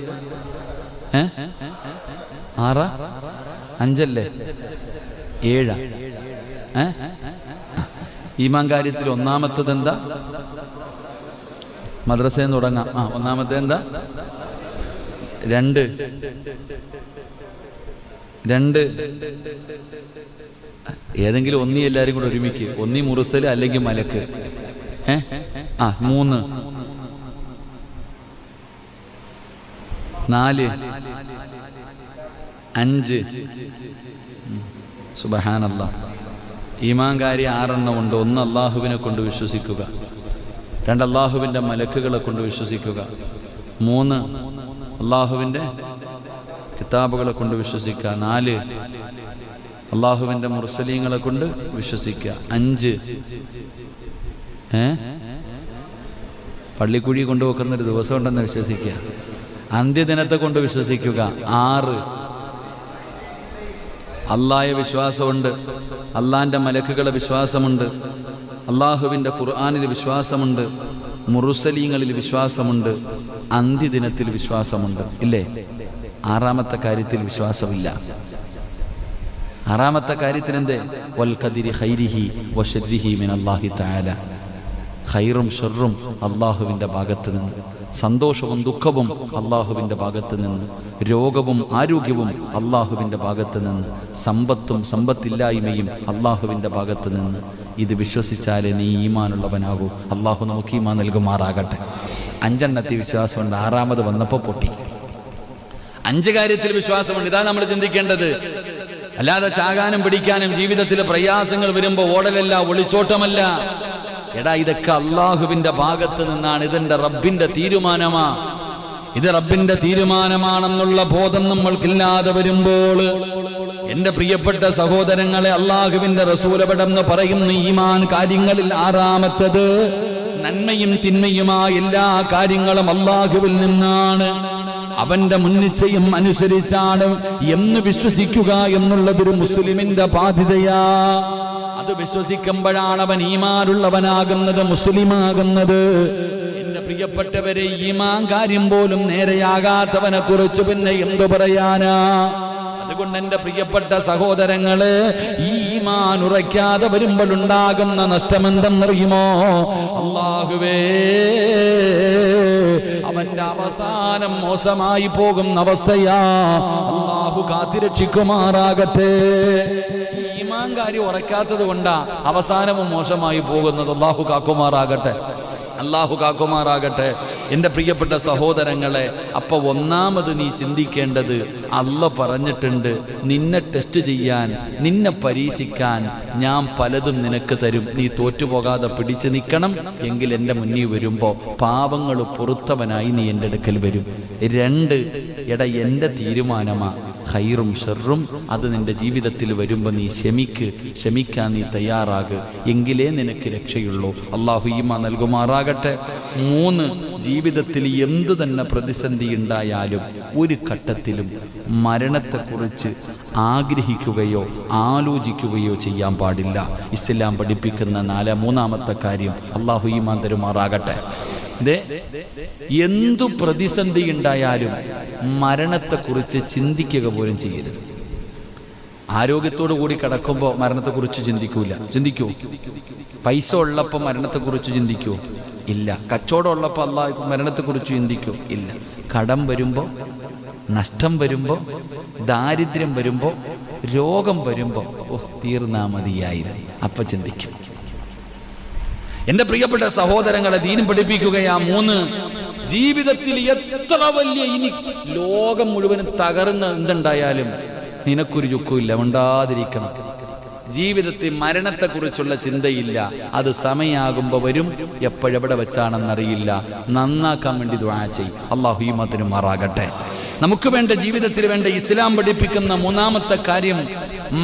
Speaker 1: 6 5 അല്ലേ? 7. ഈമാൻ കാര്യത്തിൽ ഒന്നാമത്തത് എന്താ? മദ്രസയിൽ തുടങ്ങാം. ഒന്നാമത്തെ എന്താ? 2 ഏതെങ്കിലും ഒന്നി എല്ലാവരും കൂടെ ഒരുമിക്ക്. ഒന്നി മുറുസല് അല്ലെങ്കിൽ മലക്ക്. 3 4 5. സുബ്ഹാനല്ലാഹ്. ഈമാൻ കാര്യം 6 എണ്ണം ഉണ്ട്. 1 അള്ളാഹുവിനെ കൊണ്ട് വിശ്വസിക്കുക. 2 അള്ളാഹുവിൻ്റെ മലക്കുകളെ കൊണ്ട് വിശ്വസിക്കുക. 3 അള്ളാഹുവിൻ്റെ കിതാബുകളെ കൊണ്ട് വിശ്വസിക്കുക. 4 അള്ളാഹുവിൻ്റെ മുർസലീങ്ങളെ കൊണ്ട് വിശ്വസിക്കുക. 5 പള്ളിക്കുഴി കൊണ്ടുവെക്കുന്നൊരു ദിവസം ഉണ്ടെന്ന് വിശ്വസിക്കുക. അന്ത്യദിനത്തെ കൊണ്ട് വിശ്വസിക്കുക. 6 അള്ളാഹയെ വിശ്വാസമുണ്ട്, അള്ളാഹിൻ്റെ മലക്കുകളെ വിശ്വാസമുണ്ട്, അള്ളാഹുവിൻ്റെ ഖുർആനിൽ വിശ്വാസമുണ്ട്, മുർസലീങ്ങളിൽ വിശ്വാസമുണ്ട്, അന്ത്യദിനത്തിൽ വിശ്വാസമുണ്ട്. ഇല്ലേ? 6ാമത്തെ കാര്യത്തിൽ വിശ്വാസമില്ല. 6ാമത്തെ കാര്യത്തിനെന്തേ? വൽ ഖദിരി ഖൈരിഹി വശർരിഹി മിനല്ലാഹി തആല. ഖൈറും ഷർറും അള്ളാഹുവിൻ്റെ ഭാഗത്ത് നിന്ന്, സന്തോഷവും ദുഃഖവും അള്ളാഹുവിൻ്റെ ഭാഗത്ത് നിന്ന്, രോഗവും ആരോഗ്യവും അള്ളാഹുവിൻ്റെ ഭാഗത്ത് നിന്ന്, സമ്പത്തും സമ്പത്തില്ലായ്മയും അള്ളാഹുവിൻ്റെ ഭാഗത്ത് നിന്ന്. ഇത് വിശ്വസിച്ചാലേ നീ ഈമാനുള്ളവനാകൂ. അള്ളാഹു നമുക്ക് ഈമാൻ നൽകുമാറാകട്ടെ. 5 എണ്ണത്തിൽ വിശ്വാസമുണ്ട്. 6ാമത് വന്നപ്പോൾ പൊട്ടി. 5 കാര്യത്തിൽ വിശ്വാസമുണ്ട്. ഇതാണ് നമ്മൾ ചിന്തിക്കേണ്ടത്. അല്ലാതെ ചാകാനും പിടിക്കാനും ജീവിതത്തിലെ പ്രയാസങ്ങൾ വരുമ്പോൾ ഓടലല്ല, ഒളിച്ചോട്ടമല്ല. എടാ, ഇതൊക്കെ അള്ളാഹുവിന്റെ ഭാഗത്ത് നിന്നാണ്. ഇതെന്റെ റബ്ബിന്റെ തീരുമാനമാ. ഇത് റബ്ബിന്റെ തീരുമാനമാണെന്നുള്ള ബോധം നമ്മൾക്കില്ലാതെ വരുമ്പോൾ, എന്റെ പ്രിയപ്പെട്ട സഹോദരങ്ങളെ, അള്ളാഹുവിന്റെ റസൂൽ എവിടെന്ന് പറയുന്ന ഈമാൻ കാര്യങ്ങളിൽ 6ാമത്തത്, നന്മയും തിന്മയുമായ എല്ലാ കാര്യങ്ങളും അള്ളാഹുവിൽ നിന്നാണ്, അവന്റെ മുൻനിശ്ചയം അനുസരിച്ചാണ് എന്ന് വിശ്വസിക്കുക എന്നുള്ളതൊരു മുസ്ലിമിന്റെ ബാധ്യതയാ. അത് വിശ്വസിക്കുമ്പോഴാണ് അവൻ ഈമാനുള്ളവനാകുന്നത്, മുസ്ലിമാകുന്നത്. എന്റെ പ്രിയപ്പെട്ടവരെ, ഈമാൻ കാര്യം പോലും നേരെയാകാത്തവനെ കുറിച്ച് പിന്നെ എന്തു പറയാനാ? അതുകൊണ്ട് എന്റെ പ്രിയപ്പെട്ട സഹോദരങ്ങള്, ഈ ഈമാൻ ഉറയ്ക്കാതെ വരുമ്പോൾ ഉണ്ടാകുന്ന നഷ്ടമെന്തെന്നറിയുമോ? അല്ലാഹുവേ, അവന്റെ അവസാനം മോശമായി പോകുന്ന അവസ്ഥയാ. അല്ലാഹു കാത്തിരക്ഷിക്കുമാറാകട്ടെ. ഈമാൻ കാര്യം ഉറയ്ക്കാത്തത് കൊണ്ടാ അവസാനവും മോശമായി പോകുന്നത്. അല്ലാഹു കാക്കുമാറാകട്ടെ, അല്ലാഹു കാക്കുമാറാകട്ടെ. എൻ്റെ പ്രിയപ്പെട്ട സഹോദരങ്ങളെ, അപ്പൊ ഒന്നാമത് നീ ചിന്തിക്കേണ്ടത്, അല്ലാഹ് പറഞ്ഞിട്ടുണ്ട്, നിന്നെ ടെസ്റ്റ് ചെയ്യാൻ, നിന്നെ പരീക്ഷിക്കാൻ ഞാൻ പലതും നിനക്ക് തരും. നീ തോറ്റുപോകാതെ പിടിച്ചു നിൽക്കണം. എങ്കിൽ എൻ്റെ മുന്നിൽ വരുമ്പോൾ പാവങ്ങൾ പൊറുത്തവനായി നീ എൻ്റെ അടുക്കൽ വരും. 2, എടാ എൻ്റെ തീരുമാനമാ, ഖൈറും ഷർറും അത് നിന്റെ ജീവിതത്തിൽ വരുമ്പോൾ നീ ക്ഷമിക്കാൻ നീ തയ്യാറാകുക. എങ്കിലേ നിനക്ക് രക്ഷയുള്ളൂ. അല്ലാഹു ഈമാൻ നൽകുമാറാകട്ടെ. 3, ജീവിതത്തിൽ എന്തു തന്നെ പ്രതിസന്ധി ഉണ്ടായാലും ഒരു ഘട്ടത്തിലും മരണത്തെക്കുറിച്ച് ആഗ്രഹിക്കുകയോ ആലോചിക്കുകയോ ചെയ്യാൻ പാടില്ല. ഇസ്ലാം പഠിപ്പിക്കുന്ന മൂന്നാമത്തെ കാര്യം. അല്ലാഹു ഈമാൻ തരുമാറാകട്ടെ. എന്തു പ്രതിസന്ധി ഉണ്ടായാലും മരണത്തെക്കുറിച്ച് ചിന്തിക്കുക പോലും ചെയ്യരുത്. ആരോഗ്യത്തോടു കൂടി കിടക്കുമ്പോൾ മരണത്തെക്കുറിച്ച് ചിന്തിക്കൂ? പൈസ ഉള്ളപ്പോൾ മരണത്തെക്കുറിച്ച് ചിന്തിക്കൂ? ഇല്ല. കച്ചവടം ഉള്ളപ്പോൾ അല്ലാഹു മരണത്തെക്കുറിച്ച് ചിന്തിക്കൂ? ഇല്ല. കടം വരുമ്പോൾ, നഷ്ടം വരുമ്പോൾ, ദാരിദ്ര്യം വരുമ്പോൾ, രോഗം വരുമ്പോൾ, തീർന്നാ മതിയായിരുന്നു, അപ്പം ചിന്തിക്കും. എന്റെ പ്രിയപ്പെട്ട സഹോദരങ്ങളെ, ദീൻ പഠിപ്പിക്കുകയാ 3, ജീവിതത്തിൽ എത്ര വലിയ ഇനി ലോകം മുഴുവനും തകർന്ന് എന്തുണ്ടായാലും നിനക്കൊരു ചുക്കുമില്ല, ഉണ്ടാതിരിക്കണം. ജീവിതത്തിൽ മരണത്തെക്കുറിച്ചുള്ള ചിന്തയില്ല. അത് സമയമാകുമ്പോൾ വരും, എപ്പോഴെവിടെ വെച്ചാണെന്നറിയില്ല. നന്നാക്കാൻ വേണ്ടി ദുആ ചെയ്യും. അല്ലാഹു ഈമാൻ മാറാകട്ടെ. നമുക്ക് വേണ്ട, ജീവിതത്തിൽ വേണ്ട ഇസ്ലാം പഠിപ്പിക്കുന്ന 3ാമത്തെ കാര്യം,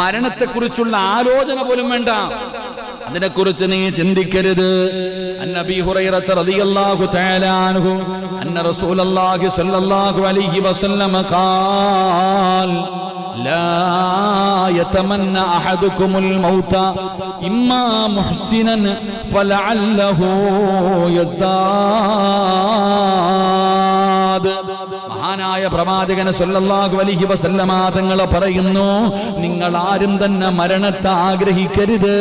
Speaker 1: മരണത്തെക്കുറിച്ചുള്ള ആലോചന പോലും വേണ്ട. അതിനെക്കുറിച്ച് നീ ചിന്തിക്കരുത്. അന്നബി ഹുറൈറ റളിയല്ലാഹു തആല അൻഹു അന്ന റസൂലുള്ളാഹി സ്വല്ലല്ലാഹു അലൈഹി വസല്ലം ഖാൽ ലാ യതമന്ന അഹദുകുമുൽ മൗത ഇമ്മാ മുഹ്സിനൻ ഫലഅല്ലഹു യസ്ദാദ്. മഹാനായ പ്രവാചകൻ സ്വല്ലല്ലാഹു അലൈഹി വസല്ലമ തങ്ങൾ പറയുന്നു, നിങ്ങൾ ആരും തന്നെ മരണത്തെ ആഗ്രഹിക്കരുത്.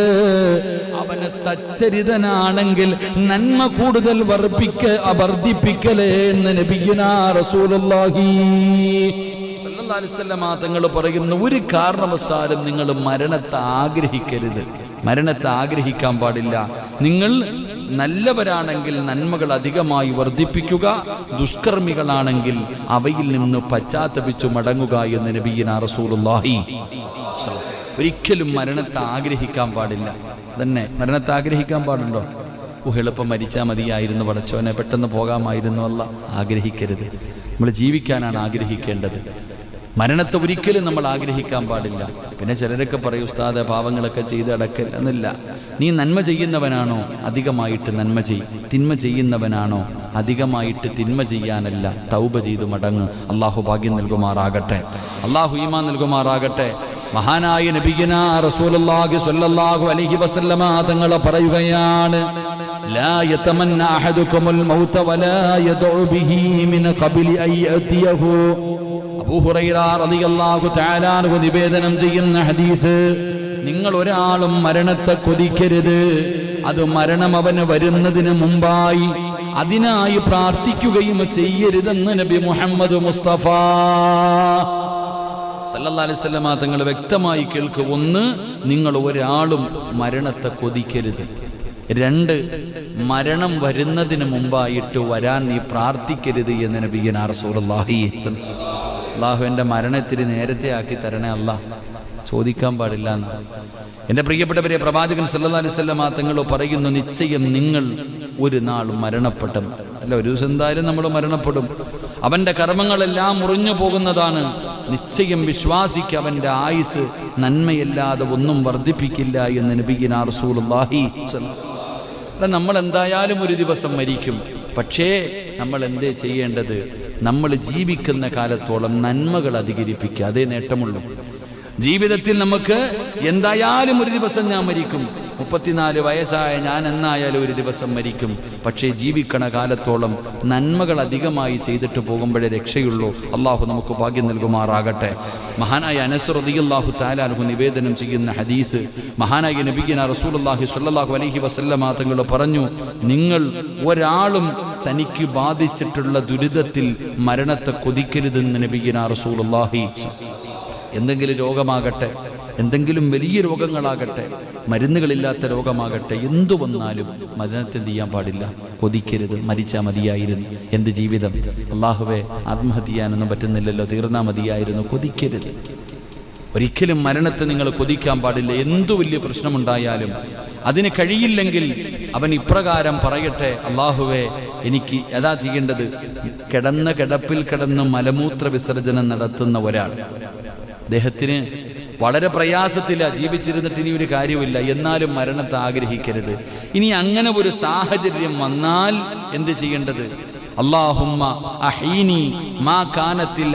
Speaker 1: അവന് സച്ചരിതനാണെങ്കിൽ നന്മ കൂടുതൽ വർദ്ധിപ്പിക്കലേ എന്ന് നബിയുനാ റസൂലുള്ളാഹി സ്വല്ലല്ലാഹു അലൈഹി വസല്ലമ തങ്ങൾ പറയുന്നു, ഒരു കാരണവശാലും നിങ്ങൾ മരണത്തെ ആഗ്രഹിക്കരുത്. മരണത്തെ ആഗ്രഹിക്കാൻ പാടില്ല. നിങ്ങൾ നല്ലവരാണെങ്കിൽ നന്മകൾ അധികമായി വർദ്ധിപ്പിക്കുക, ദുഷ്കർമ്മികളാണെങ്കിൽ അവയിൽ നിന്ന് പശ്ചാത്തപിച്ചു മടങ്ങുക എന്ന് നബിയുനാ റസൂലുള്ളാഹി. ഒരിക്കലും മരണത്തെ ആഗ്രഹിക്കാൻ പാടില്ല. തന്നെ മരണത്തെ ആഗ്രഹിക്കാൻ പാടുണ്ടോ? എളുപ്പം മരിച്ചാൽ മതിയായിരുന്നു, പടച്ചോനെ പെട്ടെന്ന് പോകാമായിരുന്നു. അല്ല, ആഗ്രഹിക്കരുത്. നമ്മൾ ജീവിക്കാനാണ് ആഗ്രഹിക്കേണ്ടത്. മരണത്തെ ഒരിക്കലും നമ്മൾ ആഗ്രഹിക്കാൻ പാടില്ല. പിന്നെ ചിലരൊക്കെ പറയും, ഉസ്താദെ പാവങ്ങളൊക്കെ ചെയ്ത് അടക്കൽ എന്നില്ല. നീ നന്മ ചെയ്യുന്നവനാണോ അധികമായിട്ട് നന്മ തിന്മ ചെയ്യുന്നവനാണോ അധികമായിട്ട് തിന്മ ചെയ്യാനല്ല, തൗബ ചെയ്തു മടങ്ങ്. അള്ളാഹു ഭാഗ്യം നൽകുമാറാകട്ടെ, അള്ളാഹു ഈമാൻ നൽകുമാറാകട്ടെ. മഹാനായ നബിയുനാ റസൂലുള്ളാഹി സ്വല്ലല്ലാഹു അലൈഹി വസല്ലമ തങ്ങൾ പറയുകയാണ്, ലാ യതമന്ന അഹദുകുമുൽ മൗത വലാ യദഉ ബിഹി മിൻ ഖബ്ലി അൻ യഅതിയഹു. അബൂ ഹുറൈറ റളിയല്ലാഹു തആല അൻഹു നിവേദനം ചെയ്യുന്ന ഹദീസ്, നിങ്ങൾ ഒരാളും മരണത്തെ കൊതിക്കരുത്. അത് മരണം അവന് വരുന്നതിന് മുമ്പായി അതിനായി പ്രാർത്ഥിക്കുകയും ചെയ്യരുതെന്ന് നബി മുഹമ്മദ് മുസ്തഫ സല്ലല്ലാഹു അലൈഹി വസല്ലമ തങ്ങൾ വ്യക്തമായി കേൾക്കുക. 1, നിങ്ങൾ ഒരാളും മരണത്തെ കൊതിക്കരുത്. 2, മരണം വരുന്നതിന് മുമ്പായിട്ട് വരാൻ നീ പ്രാർത്ഥിക്കരുത് എന്ന് നബിയുനാ റസൂലുള്ളാഹി. അല്ലാഹു എൻ്റെ മരണത്തിന് നേരത്തെ ആക്കി തരണേ അല്ലാ, ചോദിക്കാൻ പാടില്ല എന്ന്. എൻ്റെ പ്രിയപ്പെട്ടവരെ, പ്രവാചകൻ സല്ലല്ലാഹു അലൈഹി വസല്ലമ തങ്ങൾ പറയുന്നു, നിശ്ചയം നിങ്ങൾ ഒരു നാൾ മരണപ്പെടും. അല്ല, ഒരു ദിവസം എന്തായാലും നമ്മൾ മരണപ്പെടും. അവൻ്റെ കർമ്മങ്ങളെല്ലാം മുറിഞ്ഞു പോകുന്നതാണ്. നിശ്ചയം വിശ്വാസിക്ക് അവൻ്റെ ആയുസ് നന്മയല്ലാതെ ഒന്നും വർദ്ധിപ്പിക്കില്ല എന്ന് നബിയുനാ റസൂലുള്ളാഹി. നമ്മൾ എന്തായാലും ഒരു ദിവസം മരിക്കും. പക്ഷേ നമ്മൾ എന്തേ ചെയ്യേണ്ടത്? നമ്മൾ ജീവിക്കുന്ന കാലത്തോളം നന്മകൾ അധികരിപ്പിക്കുക, അതേ നേട്ടമുള്ളൂ. ജീവിതത്തിൽ നമുക്ക് എന്തായാലും ഒരു ദിവസം ഞാൻ മരിക്കും, 34 വയസ്സായ ഞാൻ എന്നായാലും ഒരു ദിവസം മരിക്കും. പക്ഷേ ജീവിക്കണ കാലത്തോളം നന്മകൾ അധികമായി ചെയ്തിട്ട് പോകുമ്പോഴേ രക്ഷയുള്ളൂ. അള്ളാഹു നമുക്ക് ഭാഗ്യം നൽകുമാറാകട്ടെ. മഹാനായ അനസ് റളിയല്ലാഹു തആല അൻഹു നിവേദനം ചെയ്യുന്ന ഹദീസ്, മഹാനായ നബിയുനാ റസൂലുള്ളാഹി സ്വല്ലല്ലാഹു അലൈഹി വസല്ലമ തങ്ങൾ പറഞ്ഞു, നിങ്ങൾ ഒരാളും തനിക്ക് ബാധിച്ചിട്ടുള്ള ദുരിതത്തിൽ മരണത്തെ കൊതിക്കരുതെന്ന് നബിയുനാ റസൂലുള്ളാഹി. എന്തെങ്കിലും രോഗമാകട്ടെ, എന്തെങ്കിലും വലിയ രോഗങ്ങളാകട്ടെ, മരുന്നുകളില്ലാത്ത രോഗമാകട്ടെ, എന്തു വന്നാലും മരണത്തെ എന്ത് ചെയ്യാൻ പാടില്ല, കൊതിക്കരുത്. മരിച്ചാൽ മതിയായിരുന്നു. എന്ത് ജീവിതം, അള്ളാഹുവേ ആത്മഹത്യ ചെയ്യാനൊന്നും പറ്റുന്നില്ലല്ലോ, തീർന്നാൽ മതിയായിരുന്നു. കൊതിക്കരുത്. ഒരിക്കലും മരണത്തെ നിങ്ങൾ കൊതിക്കാൻ പാടില്ല. എന്തു വലിയ പ്രശ്നമുണ്ടായാലും അതിന് കഴിയില്ലെങ്കിൽ അവൻ ഇപ്രകാരം പറയട്ടെ, അള്ളാഹുവേ എനിക്ക് അതാ ചെയ്യേണ്ടത്. കിടന്ന കിടപ്പിൽ കിടന്ന് മലമൂത്ര വിസർജനം നടത്തുന്ന ഒരാൾ, അദ്ദേഹത്തിന് വളരെ പ്രയാസത്തില്ല, ജീവിച്ചിരുന്നിട്ട് ഇനി ഒരു കാര്യമില്ല, എന്നാലും മരണത്തെ ആഗ്രഹിക്കരുത്. ഇനി അങ്ങനെ ഒരു സാഹചര്യം വന്നാൽ എന്ത് ചെയ്യേണ്ടത്? അല്ലാഹുമ്മ അഹീനി മാ കാനത്തിൽ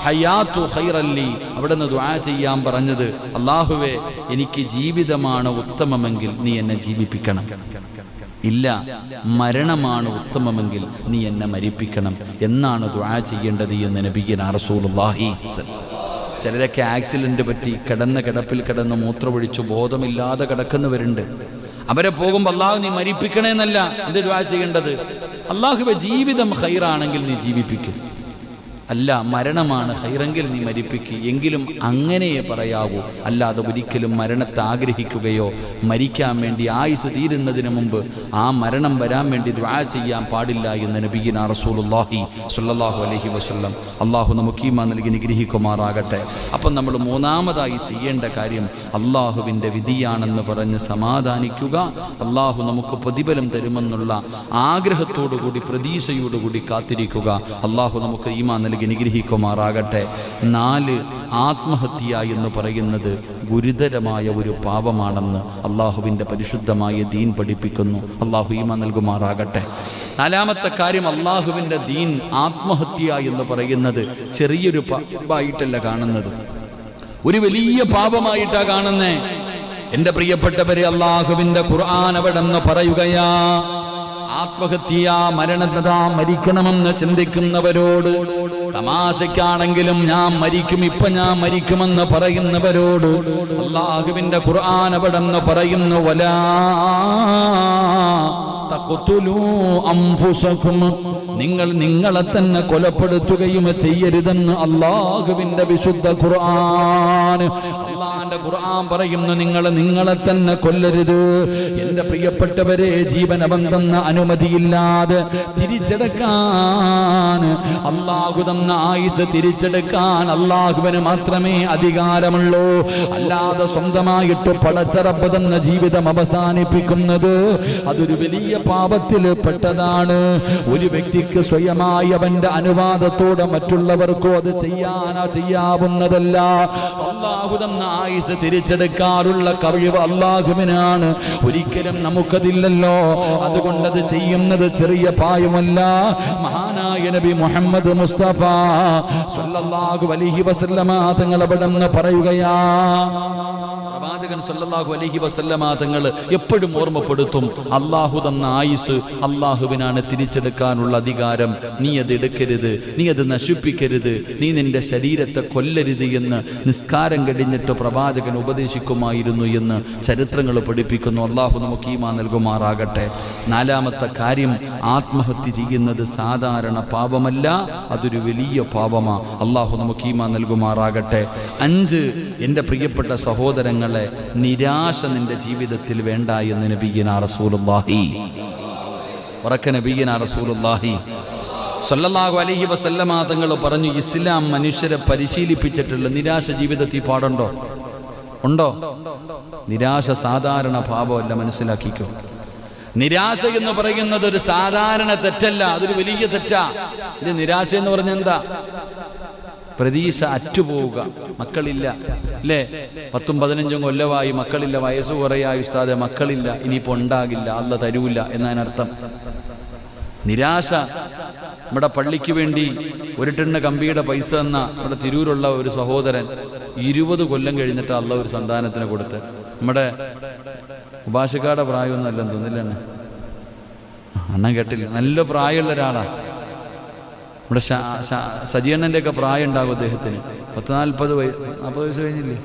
Speaker 1: ഹയാത്തു ഖൈറല്ലി. അവിടുന്ന് ദുആ ചെയ്യാൻ പറഞ്ഞത്, അല്ലാഹുവേ എനിക്ക് ജീവിതമാണ് ഉത്തമമെങ്കിൽ നീ എന്നെ ജീവിപ്പിക്കണം, ഇല്ല മരണമാണ് ഉത്തമമെങ്കിൽ നീ എന്നെ മരിപ്പിക്കണം എന്നാണ് ദുആ ചെയ്യേണ്ടത് എന്ന് നബിയുനാ റസൂലുള്ളാഹി. ചിലരൊക്കെ ആക്സിഡന്റ് പറ്റി കിടന്ന കിടപ്പിൽ കിടന്ന് മൂത്രമൊഴിച്ചു ബോധമില്ലാതെ കിടക്കുന്നവരുണ്ട്. അവരെ പോകുമ്പോൾ അല്ലാഹു നീ മരിപ്പിക്കണേന്നല്ല എന്ത് ദുആ ചെയ്യേണ്ടത്? അല്ലാഹുവേ ജീവിതം ഖൈറാണെങ്കിൽ നീ ജീവിപ്പിക്കും, അല്ല മരണമാണ് ഖൈറെങ്കിൽ നീ മരിപ്പിക്കുക, എങ്കിലും അങ്ങനെയേ പറയാവൂ. അല്ലാതെ ഒരിക്കലും മരണത്തെ ആഗ്രഹിക്കുകയോ മരിക്കാൻ വേണ്ടി ആയുസ് തീരുന്നതിന് മുമ്പ് ആ മരണം വരാൻ വേണ്ടി ദുആ ചെയ്യാൻ പാടില്ല എന്ന് നബിയുനാ റസൂലുള്ളാഹി സ്വല്ലല്ലാഹു അലൈഹി വസല്ലം. അള്ളാഹു നമുക്ക് ഈമാൻ നൽകി അനുഗ്രഹിക്കുമാറാകട്ടെ. അപ്പം നമ്മൾ മൂന്നാമതായി ചെയ്യേണ്ട കാര്യം അള്ളാഹുവിൻ്റെ വിധിയാണെന്ന് പറഞ്ഞ് സമാധാനിക്കുക. അള്ളാഹു നമുക്ക് പ്രതിഫലം തരുമെന്നുള്ള ആഗ്രഹത്തോടുകൂടി പ്രതീക്ഷയോടുകൂടി കാത്തിരിക്കുക. അള്ളാഹു നമുക്ക് ഈമാൻ നൽകി അനുഗ്രഹിക്കുമാറാകട്ടെ. 4 ആത്മഹത്യ എന്ന് പറയുന്നത് ഗുരുതരമായ ഒരു പാപമാണെന്ന് അള്ളാഹുവിൻ്റെ പരിശുദ്ധമായ ദീൻ പഠിപ്പിക്കുന്നു. അള്ളാഹു ഈമാൻ നൽകുമാറാകട്ടെ. 4ാമത്തെ കാര്യം, അള്ളാഹുവിൻ്റെ ദീൻ ആത്മഹത്യ എന്ന് പറയുന്നത് ചെറിയൊരു പാപമായിട്ടല്ല കാണുന്നത്, ഒരു വലിയ പാപമായിട്ടാണ് കാണുന്നേ. എൻ്റെ പ്രിയപ്പെട്ടവരെ, അള്ളാഹുവിൻ്റെ ഖുർആൻ അവിടെന്ന് പറയുകയാ, ആത്മഹത്യ മരണതാ മരിക്കണമെന്ന് ചിന്തിക്കുന്നവരോട്, തമാശയ്ക്കാണെങ്കിലും ഞാൻ മരിക്കും, ഇപ്പൊ ഞാൻ മരിക്കുമെന്ന് പറയുന്നവരോട് അല്ലാഹുവിന്റെ ഖുർആൻ അവിടെന്ന് പറയുന്നു, വലാ തഖ്തുലൂ അൻഫുസകും, നിങ്ങൾ നിങ്ങളെ തന്നെ കൊലപ്പെടുത്തുകയും ചെയ്യരുതെന്ന് അല്ലാഹുവിന്റെ വിശുദ്ധ ഖുർആൻ. അല്ലാഹുവിന്റെ ഖുർആൻ പറയുന്നു, നിങ്ങൾ നിങ്ങളെ തന്നെ കൊല്ലരുത്. എൻ്റെ പ്രിയപ്പെട്ടവരെ, ജീവനവൻ തന്ന അനുമതിയില്ലാതെ തിരിച്ചെടുക്കാൻ, അല്ലാഹു തന്ന ആയുസ് തിരിച്ചെടുക്കാൻ അല്ലാഹുവിന് മാത്രമേ അധികാരമുള്ളൂ. അല്ലാതെ സ്വന്തമായിട്ട് പടച്ച റബ്ബ് തന്ന ജീവിതം അവസാനിപ്പിക്കുന്നത് അതൊരു വലിയ പാപത്തിൽ പെട്ടതാണ്. ഒരു വ്യക്തിക്ക് സ്വയമായി അവന്റെ അനുവാദത്തോടെ മറ്റുള്ളവർക്കോ അത് ചെയ്യാവുന്നതല്ല. അല്ലാഹു തന്ന ആയുസ് തിരിച്ചെടുക്കാറുള്ള കഴിവ് അല്ലാഹുവിനാണ്, ഒരിക്കലും നമുക്കതില്ലല്ലോ. അതുകൊണ്ടത് ചെയ്യുന്നത് ചെറിയ പായമല്ല. മഹാനായ നബി മുഹമ്മദ് മുസ്തഫ സ്വല്ലല്ലാഹു അലൈഹി വസല്ലമ തങ്ങൾ അവിടെന്ന് പറയുകയാ, പ്രവാചകൻ സ്വല്ലല്ലാഹു അലൈഹി വസല്ലമ തങ്ങൾ എപ്പോഴും ഓർമ്മപ്പെടുത്തും, അല്ലാഹു തന്ന ആയുസ് അല്ലാഹുവിനാണ് തിരിച്ചെടുക്കാനുള്ള അധികാരം. നീ അത് എടുക്കരുത്, നീ അത് നശിപ്പിക്കരുത്, നീ നിന്റെ ശരീരത്തെ കൊല്ലരുത് എന്ന് നിസ്കാരം കഴിഞ്ഞിട്ട് പ്രവാചകൻ ഉപദേശിക്കുമായിരുന്നു എന്ന് ചരിത്രങ്ങൾ പഠിപ്പിക്കുന്നു. അല്ലാഹു നമുക്ക് ഈമാൻ നൽകുമാറാകട്ടെ. 4ാമത്തെ കാര്യം, ആത്മഹത്യ ചെയ്യുന്നത് സാധാരണ പാപമല്ല, അതൊരു വലിയ പാപമാ. അല്ലാഹു നമുക്ക് ഈമാൻ നൽകുമാറാകട്ടെ. 5, എൻ്റെ പ്രിയപ്പെട്ട സഹോദരങ്ങളെ, നിരാശ നിന്റെ ജീവിതത്തിൽ വേണ്ട എന്ന് നബിയുനാ റസൂലുള്ളാഹി. ഉറക്കെ നബിയുനാ റസൂലുള്ളാഹി സ്വല്ലല്ലാഹു അലൈഹി വസല്ലമ തങ്ങൾ പറഞ്ഞു, ഇസ്ലാം മനുഷ്യരെ പരിശീലിപ്പിച്ചിട്ടുള്ള നിരാശ ജീവിതത്തിൽ പാടുണ്ടോ? ഉണ്ടോ? നിരാശ സാധാരണ പാപമല്ല, മനസ്സിലാക്കിക്കോ. നിരാശ എന്ന് പറയുന്നത് ഒരു സാധാരണ തെറ്റല്ല, അതൊരു വലിയ തെറ്റാ. ഇത് നിരാശ എന്ന് പറഞ്ഞാൽ എന്താ? പ്രതീക്ഷ അറ്റുപോവുക. മക്കളില്ല അല്ലേ, 10-15 കൊല്ലമായി മക്കളില്ല, വയസ്സ് കുറയായി ഉസ്താദെ മക്കളില്ല, ഇനിയിപ്പോൾ ഉണ്ടാകില്ല, അല്ല തരൂല എന്നതിനർത്ഥം. നിരാശ. നമ്മുടെ പള്ളിക്ക് വേണ്ടി 1 ടണ്ണ് കമ്പിയുടെ പൈസ തന്ന നമ്മുടെ തിരൂരുള്ള ഒരു സഹോദരൻ 20 കൊല്ലം കഴിഞ്ഞിട്ട് അള്ളാഹു ഒരു സന്താനത്തിന് കൊടുത്ത്. നമ്മുടെ ഉപാസിക്കാരുടെ പ്രായമൊന്നും അല്ലെന്ന് തോന്നില്ല അണ്ണൻ കേട്ടില്ല. നല്ല പ്രായമുള്ള ഒരാളാണ്. നമ്മുടെ സജിയണ്ണൻ്റെയൊക്കെ പ്രായം ഉണ്ടാകും അദ്ദേഹത്തിന്. 40 വയസ്സ് കഴിഞ്ഞില്ലേ?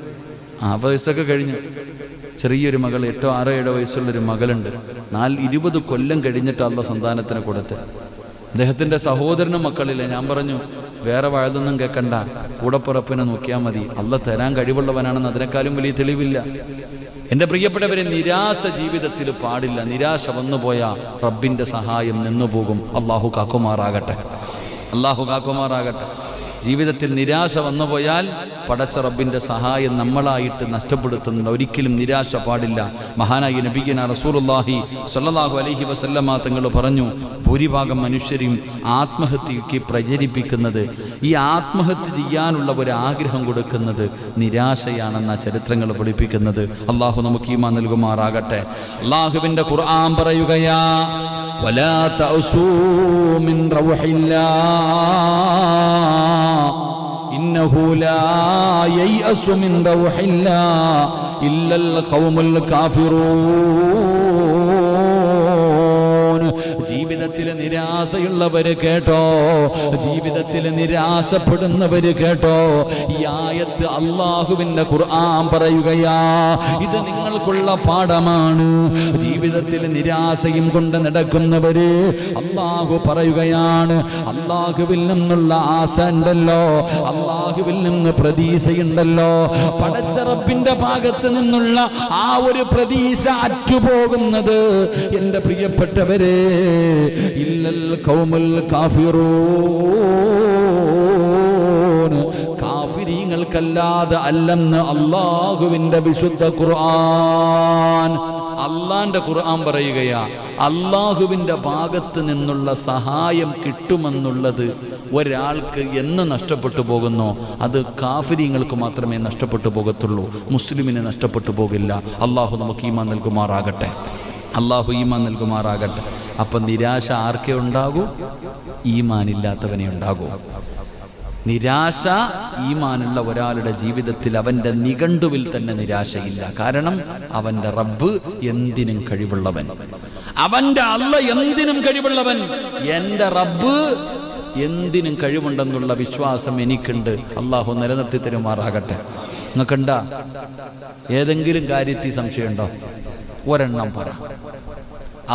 Speaker 1: 40 വയസ്സൊക്കെ കഴിഞ്ഞു. ചെറിയൊരു മകൾ 8, 6, 7 വയസ്സുള്ളൊരു മകളുണ്ട്. 20 കൊല്ലം കഴിഞ്ഞിട്ട് അള്ള സന്താനത്തിന് കൊടുത്ത്. അദ്ദേഹത്തിൻ്റെ സഹോദരനും മക്കളില്ല. ഞാൻ പറഞ്ഞു വേറെ വഴുതൊന്നും കേൾക്കണ്ട, കൂടപ്പുറപ്പിനെ നോക്കിയാൽ മതി. അള്ള തരാൻ കഴിവുള്ളവനാണെന്ന് അതിനേക്കാളും വലിയ തെളിവില്ല. എൻ്റെ പ്രിയപ്പെട്ടവരെ, നിരാശ ജീവിതത്തിൽ പാടില്ല. നിരാശ വന്നുപോയാൽ റബ്ബിൻ്റെ സഹായം നിന്നുപോകും. അള്ളാഹു കാക്കുമാറാകട്ടെ, അള്ളാഹു കാക്കുമാറാകട്ടെ. ജീവിതത്തിൽ നിരാശ വന്നുപോയാൽ പടച്ച റബ്ബിൻ്റെ സഹായം നമ്മളായിട്ട് നഷ്ടപ്പെടുത്തുന്നില്ല. ഒരിക്കലും നിരാശ പാടില്ല. മഹാനായ നബിയുനാ റസൂലുള്ളാഹി സ്വല്ലല്ലാഹു അലൈഹി വസല്ലമ തങ്ങൾ പറഞ്ഞു, ഭൂരിഭാഗം മനുഷ്യരും ആത്മഹത്യയ്ക്ക് പ്രചരിപ്പിക്കുന്നത്, ഈ ആത്മഹത്യ ചെയ്യാനുള്ള ഒരു ആഗ്രഹം കൊടുക്കുന്നത് നിരാശയാണെന്ന ചരിത്രങ്ങൾ പഠിപ്പിക്കുന്നത്. അള്ളാഹു നമുക്ക് ഈമാൻ നൽകുമാറാകട്ടെ. അള്ളാഹുവിൻ്റെ ഖുർആൻ പറയുകയാ, വലാ തഅസൂ മിൻ റൗഹില്ലാഹ് ഇന്നഹു ലാ യയഅസു മിൻ റൗഹില്ലാഹ് ഇല്ലൽ ഖൗമുൽ കാഫിറൂൻ. ജീവിതത്തിൽ നിരാശയുള്ളവര് കേട്ടോ, ജീവിതത്തിൽ നിരാശപ്പെടുന്നവര് കേട്ടോ, ഈ ആയത്ത് അള്ളാഹുവിൻ്റെ ഖുർആൻ പറയുകയാ, ഇത് നിങ്ങൾക്കുള്ള പാഠമാണ്. ജീവിതത്തിൽ നിരാശയും കൊണ്ട് നടക്കുന്നവര് അള്ളാഹു പറയുകയാണ്, അള്ളാഹുവിൽ നിന്നുള്ള ആശ ഉണ്ടല്ലോ, അള്ളാഹുവിൽ നിന്ന് പ്രതീക്ഷയുണ്ടല്ലോ, പടച്ച റബ്ബിന്റെ ഭാഗത്ത് നിന്നുള്ള ആ ഒരു പ്രതീക്ഷ അറ്റുപോകുന്നത് എൻ്റെ പ്രിയപ്പെട്ടവരെ ഇല്ലൽ ഖൗമുൽ കാഫിറൂൻ, കാഫിരീങ്ങൾക്കല്ലാതെ അല്ലെന്ന് അള്ളാഹുവിൻ്റെ വിശുദ്ധ ഖുർആൻ. അള്ളാന്റെ ഖുർആൻ പറയുകയാ, അള്ളാഹുവിൻ്റെ ഭാഗത്ത് നിന്നുള്ള സഹായം കിട്ടുമെന്നുള്ളത് ഒരാൾക്ക് എന്ന് നഷ്ടപ്പെട്ടു പോകുന്നോ അത് കാഫിരീങ്ങൾക്ക് മാത്രമേ നഷ്ടപ്പെട്ടു പോകത്തുള്ളൂ, മുസ്ലിമിന് നഷ്ടപ്പെട്ടു പോകില്ല. അള്ളാഹു നമുക്ക് ഈമാൻ നൽകുമാറാകട്ടെ, അള്ളാഹു ഈമാൻ നൽകുമാറാകട്ടെ. അപ്പം നിരാശ ആർക്കേ ഉണ്ടാകൂ? ഈമാനില്ലാത്തവനെ ഉണ്ടാകൂ. നിരാശ ഈമാനുള്ള ഒരാളുടെ ജീവിതത്തിൽ അവൻ്റെ നിഘണ്ടുവിൽ തന്നെ നിരാശയില്ല. കാരണം അവൻ്റെ റബ്ബ് എന്തിനും കഴിവുള്ളവൻ, അവൻ്റെ അള്ള എന്തിനും കഴിവുള്ളവൻ. എൻ്റെ റബ്ബ് എന്തിനും കഴിവുണ്ടെന്നുള്ള വിശ്വാസം എനിക്കുണ്ട്. അള്ളാഹു നിലനിർത്തി തരുമാറാകട്ടെ. നിങ്ങൾക്കുണ്ട ഏതെങ്കിലും കാര്യത്തിൽ സംശയമുണ്ടോ? ഒരെണ്ണം പറ.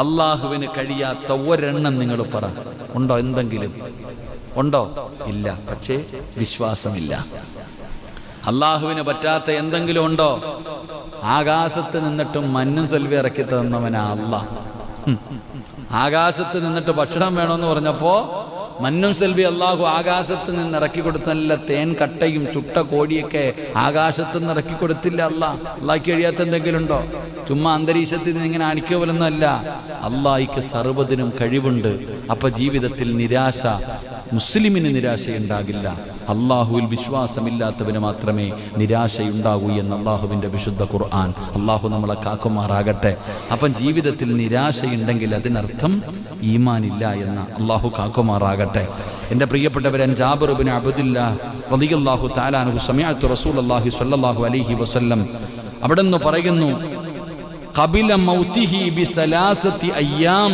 Speaker 1: അള്ളാഹുവിന് കഴിയാത്ത ഒരെണ്ണം നിങ്ങൾ പറ. ഉണ്ടോ? എന്തെങ്കിലും ഉണ്ടോ? ഇല്ല. പക്ഷേ വിശ്വാസമില്ല. അള്ളാഹുവിന് പറ്റാത്ത എന്തെങ്കിലും ഉണ്ടോ? ആകാശത്ത് നിന്നിട്ടും മഞ്ഞും സെൽവി ഇറക്കി തന്നവനാ അള്ളാഹ്. ആകാശത്ത് നിന്നിട്ട് ഭക്ഷണം വേണമെന്ന് പറഞ്ഞപ്പോൾ മഞ്ഞും സെൽവി അള്ളാഹു ആകാശത്ത് നിന്ന് ഇറക്കി കൊടുത്ത നല്ല തേൻ കട്ടയും ചുട്ട കോഴിയൊക്കെ ആകാശത്ത് നിന്ന് ഇറക്കി കൊടുത്തില്ല അള്ളാഹ്. അള്ളാഹിക്ക് കഴിയാത്ത എന്തെങ്കിലും ഉണ്ടോ? ചുമ്മാ അന്തരീക്ഷത്തിൽ നിന്ന് ഇങ്ങനെ അണിക്കുക പോലൊന്നുമല്ല. അള്ളാഹിക്ക് സർവ്വതിനും കഴിവുണ്ട്. അപ്പൊ ജീവിതത്തിൽ നിരാശ, മുസ്ലിമിന് നിരാശയുണ്ടാകില്ല. അള്ളാഹുവിൽ വിശ്വാസമില്ലാത്തവന് മാത്രമേ നിരാശയുണ്ടാകൂ എന്ന് അള്ളാഹുവിൻ്റെ വിശുദ്ധ ഖുർആൻ. അള്ളാഹു നമ്മളെ കാക്കുമാറാകട്ടെ. അപ്പം ജീവിതത്തിൽ നിരാശയുണ്ടെങ്കിൽ അതിനർത്ഥം ഈമാനില്ല എന്ന് അള്ളാഹു കാക്കുമാറാകട്ടെ. എൻ്റെ പ്രിയപ്പെട്ടവരൻ, ജാബിർ ഇബ്നു അബ്ദുല്ലാഹ് റളിയല്ലാഹു തആല അൻഹു സമിഅതു റസൂലുള്ളാഹി സ്വല്ലല്ലാഹു അലൈഹി വസല്ലം അവിടെന്ന് പറയുന്നു, ഖബില മൗതിഹി ബിസലാസതി അയ്യാം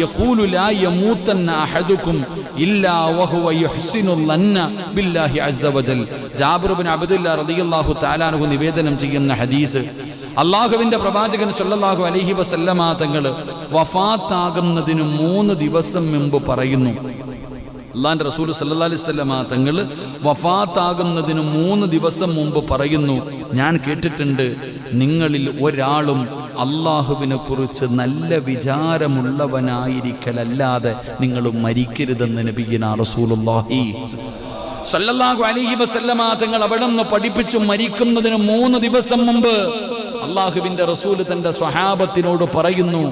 Speaker 1: യഖൂലു ലാ യമൂതന്ന അഹദുകും ഇല്ലാ വഹുവ യുഹ്സിനു ളന്ന ബില്ലാഹി അസ്സ വജൽ. ജാബിർ ഇബ്നു അബ്ദുല്ലാഹ് റളിയല്ലാഹു തആല അൻഹു നിവേദനം ചെയ്യുന്ന ഹദീസ്. അള്ളാഹുവിൻ്റെ പ്രവാചകൻ സ്വല്ലല്ലാഹു അലൈഹി വസല്ലമ തങ്ങൾ വഫാത്താകുന്നതിന് 3 ദിവസം മുമ്പ് പറയുന്നു. അള്ളാഹിൻ്റെ റസൂൽ സല്ലല്ലാഹു അലൈഹി വസല്ലമ തങ്ങൾ വഫാത്താകുന്നതിന് 3 ദിവസം മുമ്പ് പറയുന്നു, ഞാൻ കേട്ടിട്ടുണ്ട് നിങ്ങളിൽ ഒരാളും അള്ളാഹുവിനെ കുറിച്ച് നല്ല വിചാരമുള്ളവനായിരിക്കലല്ലാതെ നിങ്ങൾ മരിക്കരുതെന്ന് നബിയുനാ റസൂലുള്ളാഹി സല്ലല്ലാഹു അലൈഹി വസല്ലമ തങ്ങൾ അവിടുന്ന് പഠിപ്പിച്ചു. മരിക്കുന്നതിന് 3 ദിവസം മുമ്പ് അള്ളാഹുവിൻ്റെ റസൂൽ തൻ്റെ സ്വഹാബത്തിനോട് പറയുന്നു,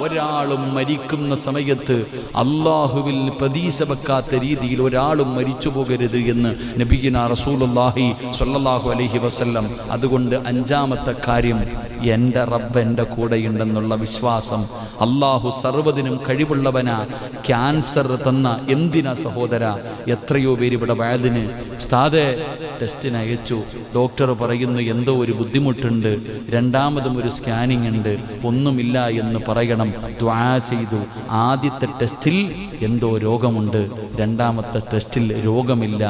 Speaker 1: ഒരാളും മരിക്കുന്ന സമയത്ത് അള്ളാഹുവിൽ പ്രതീക്ഷ വെക്കാത്ത രീതിയിൽ ഒരാളും മരിച്ചു പോകരുത് എന്ന് നബിയുനാ റസൂലുള്ളാഹി സ്വല്ലല്ലാഹു അലൈഹി വസല്ലം. അതുകൊണ്ട് 5-ാമത്തെ കാര്യം, എൻ്റെ റബ്ബ് എൻ്റെ കൂടെയുണ്ടെന്നുള്ള വിശ്വാസം അള്ളാഹു സർവ്വതിനും കഴിവുള്ളവനാ. ക്യാൻസർ തന്ന എന്തിനാ സഹോദര? എത്രയോ പേര് ഇവിടെ വയലിന് ഉസ്താദേ ടെസ്റ്റിന് അയച്ചു, ഡോക്ടർ പറയുന്നു എന്തോ ഒരു ബുദ്ധിമുട്ടുണ്ട്, രണ്ടാമതും ഒരു സ്കാനിങ് ഉണ്ട്, ഒന്നുമില്ല എന്ന് പറയണം. ദുആ ചെയ്തു. ആദ്യത്തെ ടെസ്റ്റിൽ എന്തോ രോഗമുണ്ട്, രണ്ടാമത്തെ ടെസ്റ്റിൽ രോഗമില്ല.